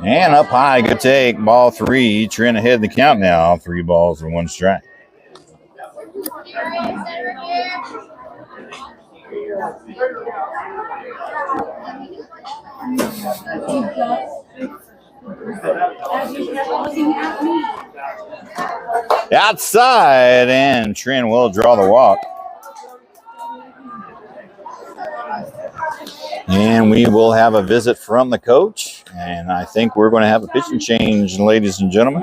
Speaker 1: And up high, good take, ball 3. Trin ahead in the count now, 3 balls and 1 strike. Outside, and Trin will draw the walk. And we will have a visit from the coach, and I think we're going to have a pitching change, ladies and gentlemen.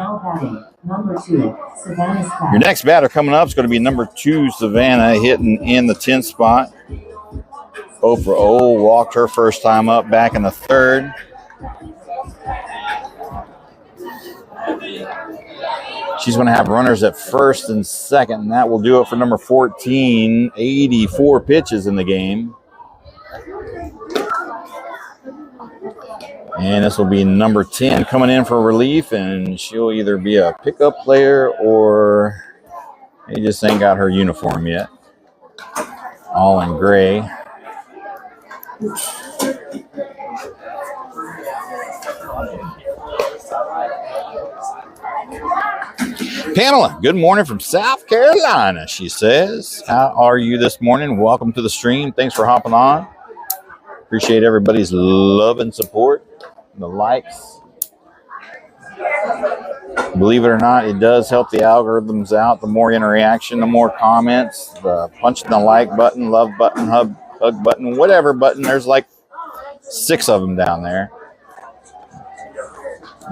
Speaker 2: Number 2, Savannah Scott.
Speaker 1: Your next batter coming up is going to be number 2, Savannah, hitting in the 10th spot. 0 for 0, walked her first time up back in the 3rd. She's going to have runners at first and second, and that will do it for number 14. 84 pitches in the game. And this will be number 10 coming in for relief, and she'll either be a pickup player or they just ain't got her uniform yet. All in gray. Pamela, good morning from South Carolina, she says. How are you this morning? Welcome to the stream. Thanks for hopping on. Appreciate everybody's love and support, the likes. Believe it or not, it does help the algorithms out. The more interaction, the more comments, the punching the like button, love button, hug button, whatever button. There's like 6 of them down there.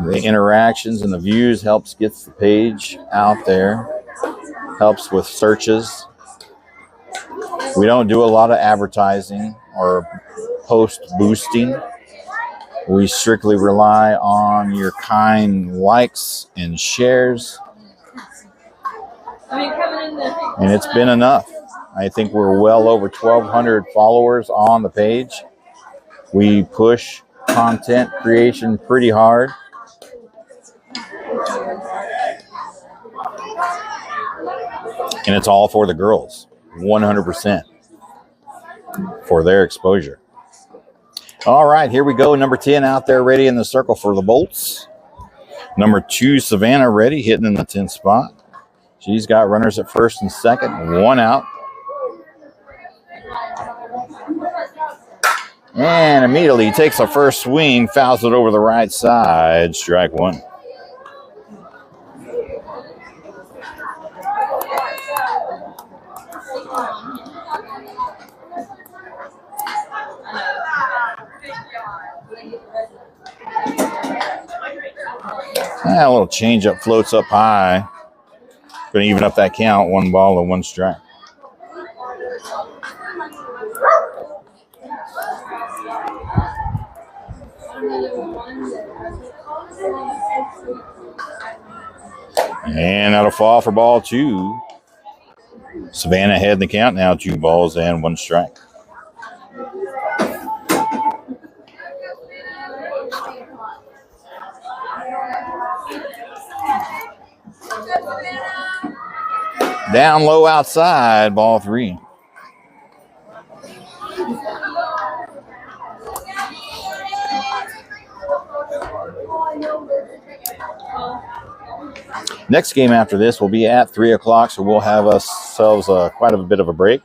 Speaker 1: The interactions and the views gets the page out there, helps with searches. We don't do a lot of advertising or post boosting. We strictly rely on your kind likes and shares. And it's been enough. I think we're well over 1,200 followers on the page. We push content creation pretty hard. And it's all for the girls, 100% for their exposure. All right, here we go. Number 10 out there ready in the circle for the Boltz. Number 2, Savannah, ready, hitting in the 10th spot. She's got runners at first and second, 1 out. And immediately takes a first swing, fouls it over the right side, strike 1. A little changeup floats up high. Going to even up that count. 1 ball and 1 strike. And that'll fall for ball 2. Savannah ahead in the count now. 2 balls and 1 strike. Down low outside, ball 3. Next game after this will be at 3 o'clock, so we'll have ourselves quite a bit of a break.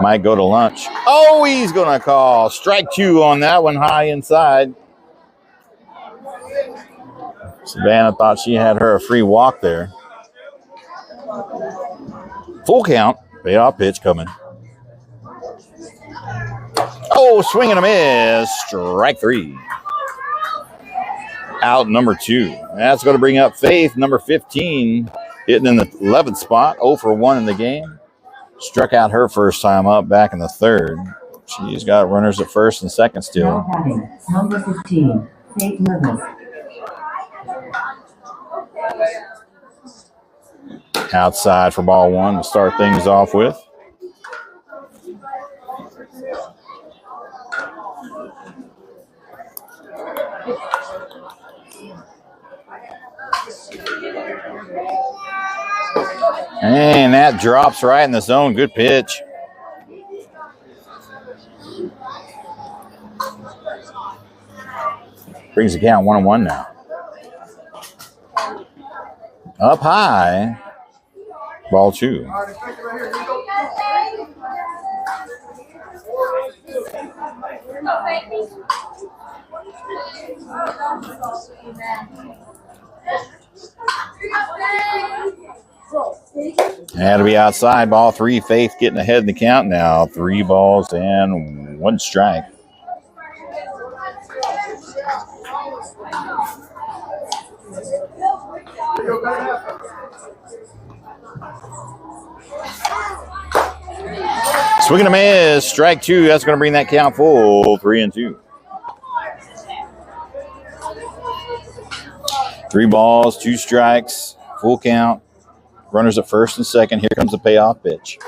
Speaker 1: Might go to lunch. Oh, he's going to call strike 2 on that one, high inside. Savannah thought she had her a free walk there. Full count. Payoff pitch coming. Oh, swing and a miss. Strike 3. Out number 2. That's going to bring up Faith, number 15, hitting in the 11th spot, 0 for 1 in the game. Struck out her first time up back in the 3rd. She's got runners at first and second still.
Speaker 2: Now batting, number 15, Faith Lewis.
Speaker 1: Outside for ball 1 to start things off with. And that drops right in the zone. Good pitch. Brings the count 1-1 now. Up high. Ball 2. Had to be outside. Ball 3. Faith getting ahead in the count now. 3 balls and 1 strike. Swing and a miss. Strike 2. That's going to bring that count full. 3-2. 3 balls, 2 strikes, full count. Runners at first and second. Here comes the payoff pitch.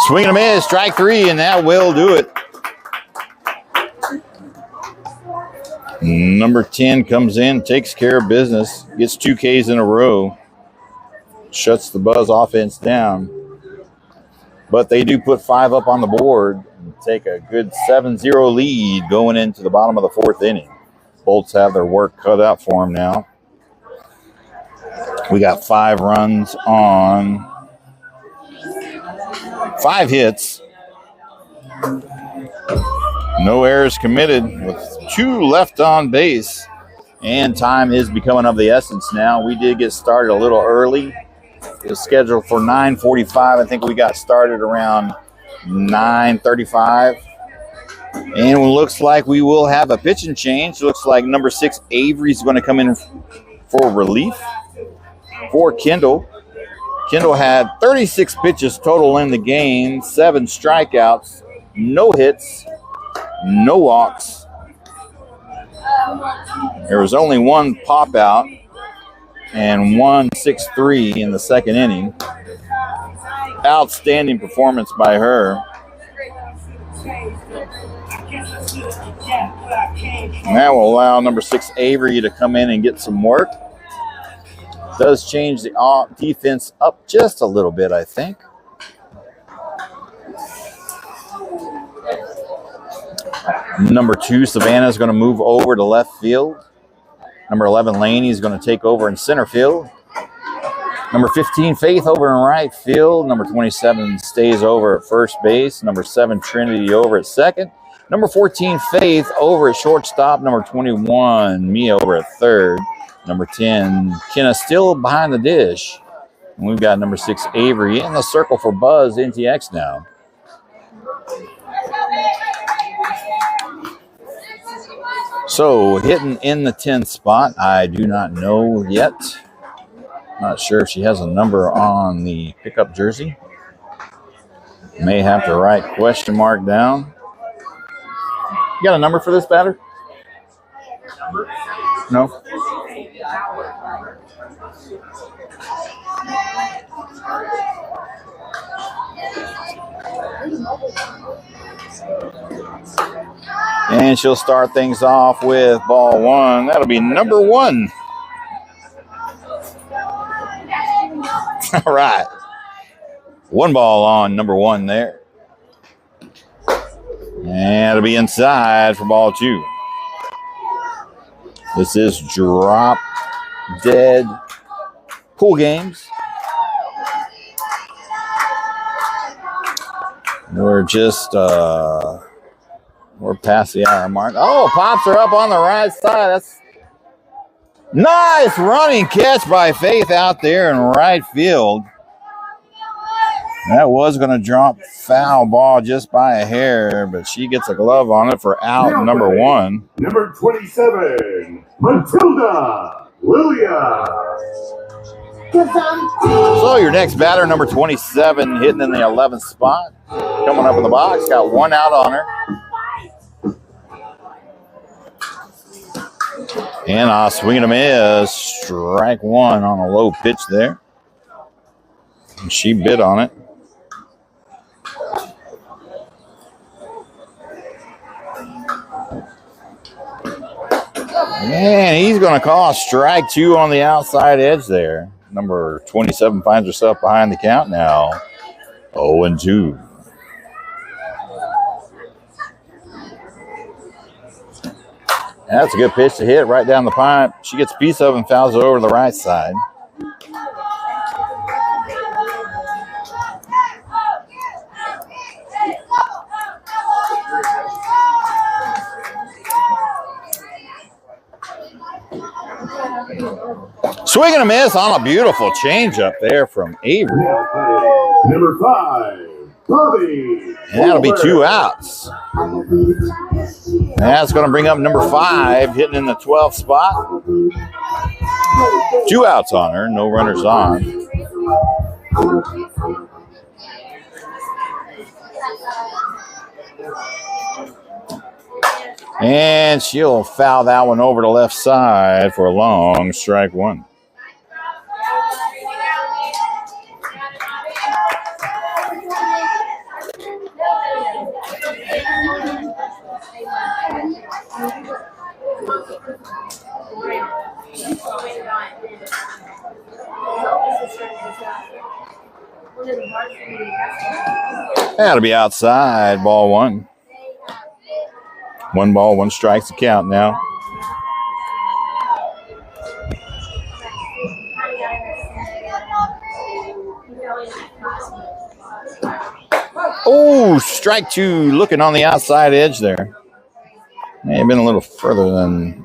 Speaker 1: Swing and a miss. Strike 3, and that will do it. Number 10 comes in, takes care of business, gets 2 Ks in a row, shuts the Buzz offense down. But they do put 5 up on the board and take a good 7-0 lead going into the bottom of the 4th inning. Boltz have their work cut out for them now. We got 5 runs on 5 hits. No errors committed with 2 left on base. And time is becoming of the essence now. We did get started a little early. It was scheduled for 9:45. I think we got started around 9:35. And it looks like we will have a pitching change. Looks like number 6, Avery, is going to come in for relief for Kendall. Kendall had 36 pitches total in the game, 7 strikeouts, no hits, no walks. There was only 1 pop out and 1 6-3 in the 2nd inning. Outstanding performance by her. And that will allow number 6, Avery, to come in and get some work. Does change the defense up just a little bit, I think. Number 2, Savannah, is going to move over to left field. Number 11, Laney, is going to take over in center field. Number 15, Faith, over in right field. Number 27 stays over at first base. Number 7, Trinity, over at second. Number 14, Faith, over at shortstop. Number 21, Mia, over at third. Number 10, Kenna, still behind the dish. And we've got number 6, Avery, in the circle for Buzz NTX now. So, hitting in the 10th spot, I do not know yet. Not sure if she has a number on the pickup jersey. May have to write question mark down. You got a number for this batter? No? And she'll start things off with ball one. That'll be number one. All right. One ball on number one there. And it'll be inside for ball two. This is drop dead pool games. We're just we're past the hour mark. Oh, pops are up on the right side. That's nice running catch by Faith out there in right field. That was going to drop foul ball just by a hair, but she gets a glove on it for out number one.
Speaker 3: Number 27, Matilda Lilia.
Speaker 1: So your next batter, number 27, hitting in the 11th spot. Coming up in the box, got one out on her. And a swing and a miss. Strike one on a low pitch there. And she bit on it. And he's going to call a strike two on the outside edge there. Number 27 finds herself behind the count now. 0-2. That's a good pitch to hit right down the pipe. She gets a piece of it and fouls it over to the right side. Swing and a miss on a beautiful changeup there from Avery.
Speaker 3: Number 5, Bobby.
Speaker 1: And that'll be two outs. That's going to bring up number 5, hitting in the 12th spot. 2 outs on her, no runners on. And she'll foul that one over to left side for a long strike one. That'll be outside, ball one. 1 ball, 1 strike's the count now. Oh, strike two, looking on the outside edge there. May have been a little further than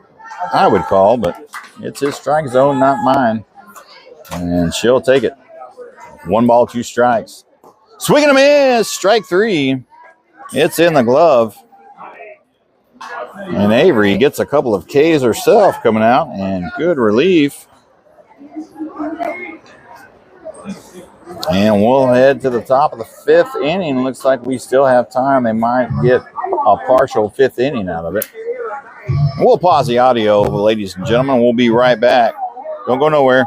Speaker 1: I would call, but it's his strike zone, not mine. And she'll take it. 1 ball, 2 strikes. Swing and a miss, strike 3. It's in the glove. And Avery gets a couple of Ks herself coming out, and good relief. And we'll head to the top of the 5th inning. Looks like we still have time. They might get a partial 5th inning out of it. We'll pause the audio, ladies and gentlemen. We'll be right back. Don't go nowhere.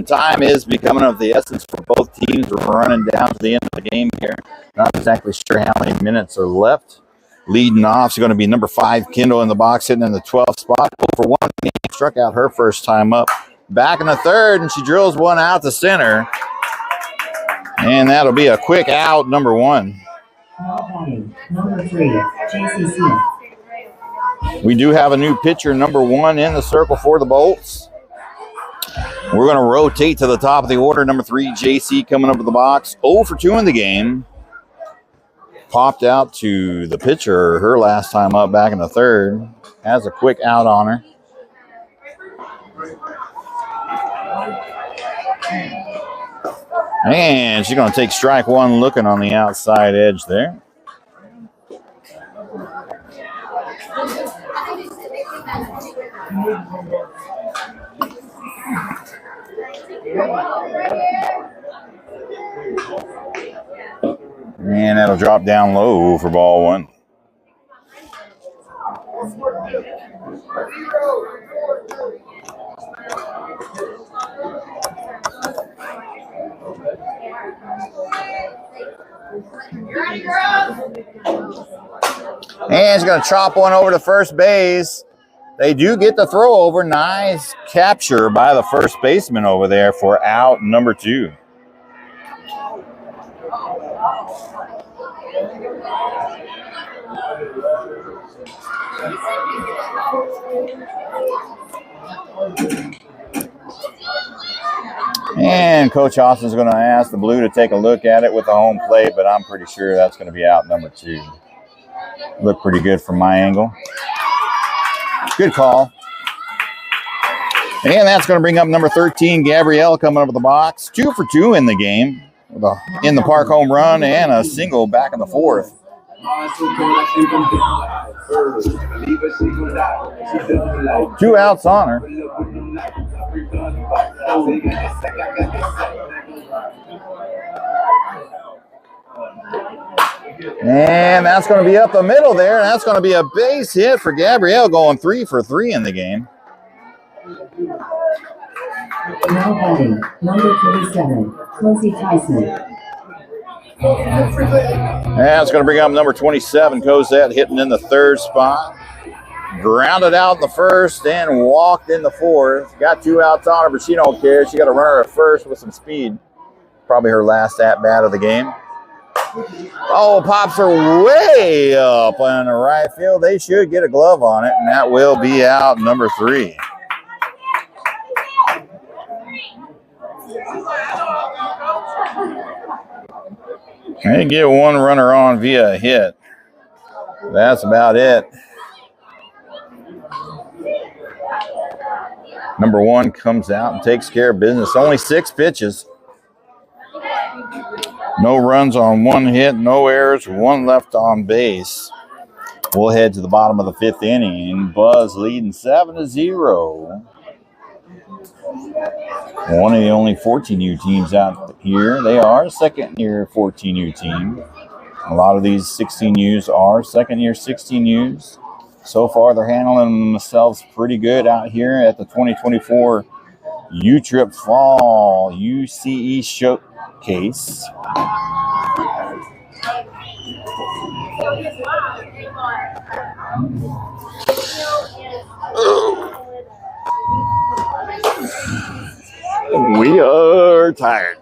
Speaker 1: time is becoming of the essence for both teams. We're running down to the end of the game here. Not exactly sure how many minutes are left. Leading off is going to be number 5, Kendall, in the box, hitting in the 12th spot. 0 for 1. Struck out her first time up. Back in the third, and she drills one out to center. And that'll be a quick out, number 1.
Speaker 2: Now batting, number 3, JC Smith.
Speaker 1: We do have a new pitcher, number 1, in the circle for the Boltz. We're going to rotate to the top of the order. Number 3, JC, coming up to the box. 0 for 2 in the game. Popped out to the pitcher her last time up back in the third. Has a quick out on her. And she's going to take strike 1 looking on the outside edge there. And that'll drop down low for ball 1. And he's going to chop one over to first base. They do get the throw over. Nice capture by the first baseman over there for out number 2. And Coach Austin's going to ask the Blue to take a look at it with the home plate, but I'm pretty sure that's going to be out number 2. Look pretty good from my angle. Good call. And that's going to bring up number 13, Gabrielle, coming up with the box. 2 for 2 in the game. With a in the park home run and a single back in the 4th. 2 outs on her. And that's going to be up the middle there. And that's going to be a base hit for Gabrielle, going 3 for 3 in the game.
Speaker 2: Now batting, number 37, Cozy Tyson.
Speaker 1: That's going to bring up number 27, Cosette, hitting in the 3rd spot. Grounded out in the 1st and walked in the 4th. Got 2 outs on her, but she don't care. She got a runner at first with some speed. Probably her last at-bat of the game. Oh, pops her way up on the right field. They should get a glove on it, and that will be out number 3. They get 1 runner on via a hit. That's about it. Number 1 comes out and takes care of business. Only 6 pitches. No runs on 1 hit, no errors, 1 left on base. We'll head to the bottom of the 5th inning. Buzz leading 7-0. One of the only 14U teams out here. They are a second-year 14U team. A lot of these 16Us are second-year 16Us. So far, they're handling themselves pretty good out here at the 2024 U-Trip Fall UCE Showcase. We are tired.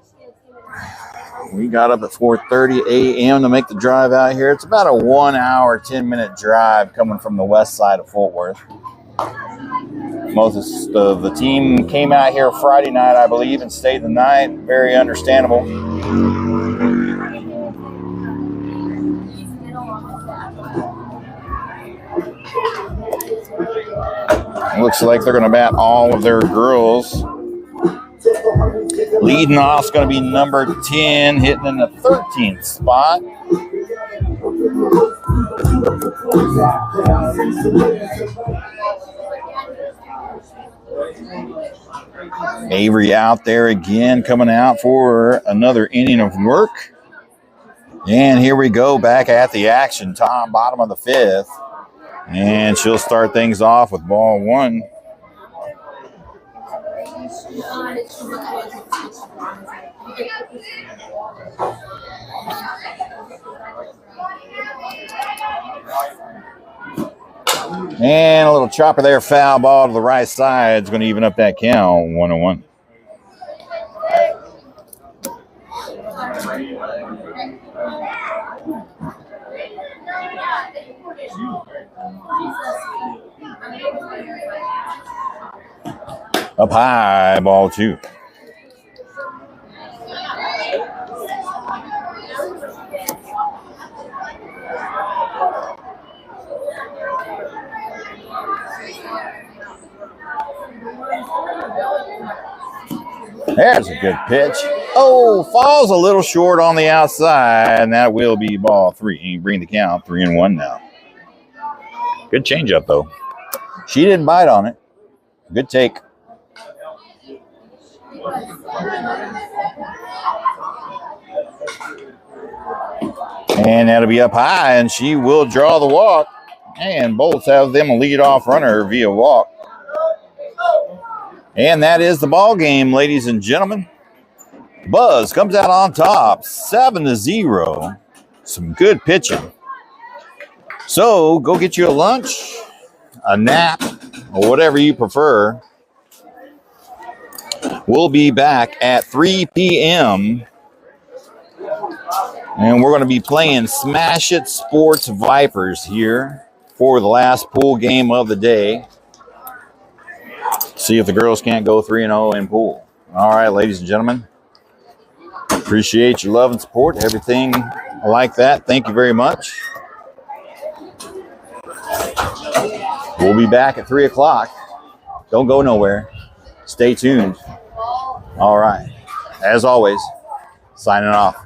Speaker 1: We got up at 4:30 a.m. to make the drive out here. It's about a 1 hour, 10-minute drive coming from the west side of Fort Worth. Most of the team came out here Friday night, I believe, and stayed the night. Very understandable. Looks like they're going to bat all of their girls. Leading off is going to be number 10, hitting in the 13th spot. Avery out there again, coming out for another inning of work. And here we go, back at the action, bottom of the 5th. And she'll start things off with ball 1. And a little chopper there, foul ball to the right side. It's going to even up that count, 1-1. Up high, ball 2. There's a good pitch. Oh, falls a little short on the outside, and that will be ball 3. Bring the count 3-1 now. Good changeup, though. She didn't bite on it. Good take. And that'll be up high, and she will draw the walk. And Boltz have them a leadoff runner via walk. And that is the ball game, ladies and gentlemen. Buzz comes out on top, 7-0. Some good pitching. So go get you a lunch, a nap, or whatever you prefer. We'll be back at 3 p.m. And we're going to be playing Smash It Sports Vipers here for the last pool game of the day. See if the girls can't go 3-0 in pool. All right, ladies and gentlemen. Appreciate your love and support. Everything like that. Thank you very much. We'll be back at 3 o'clock. Don't go nowhere. Stay tuned. All right. As always, signing off.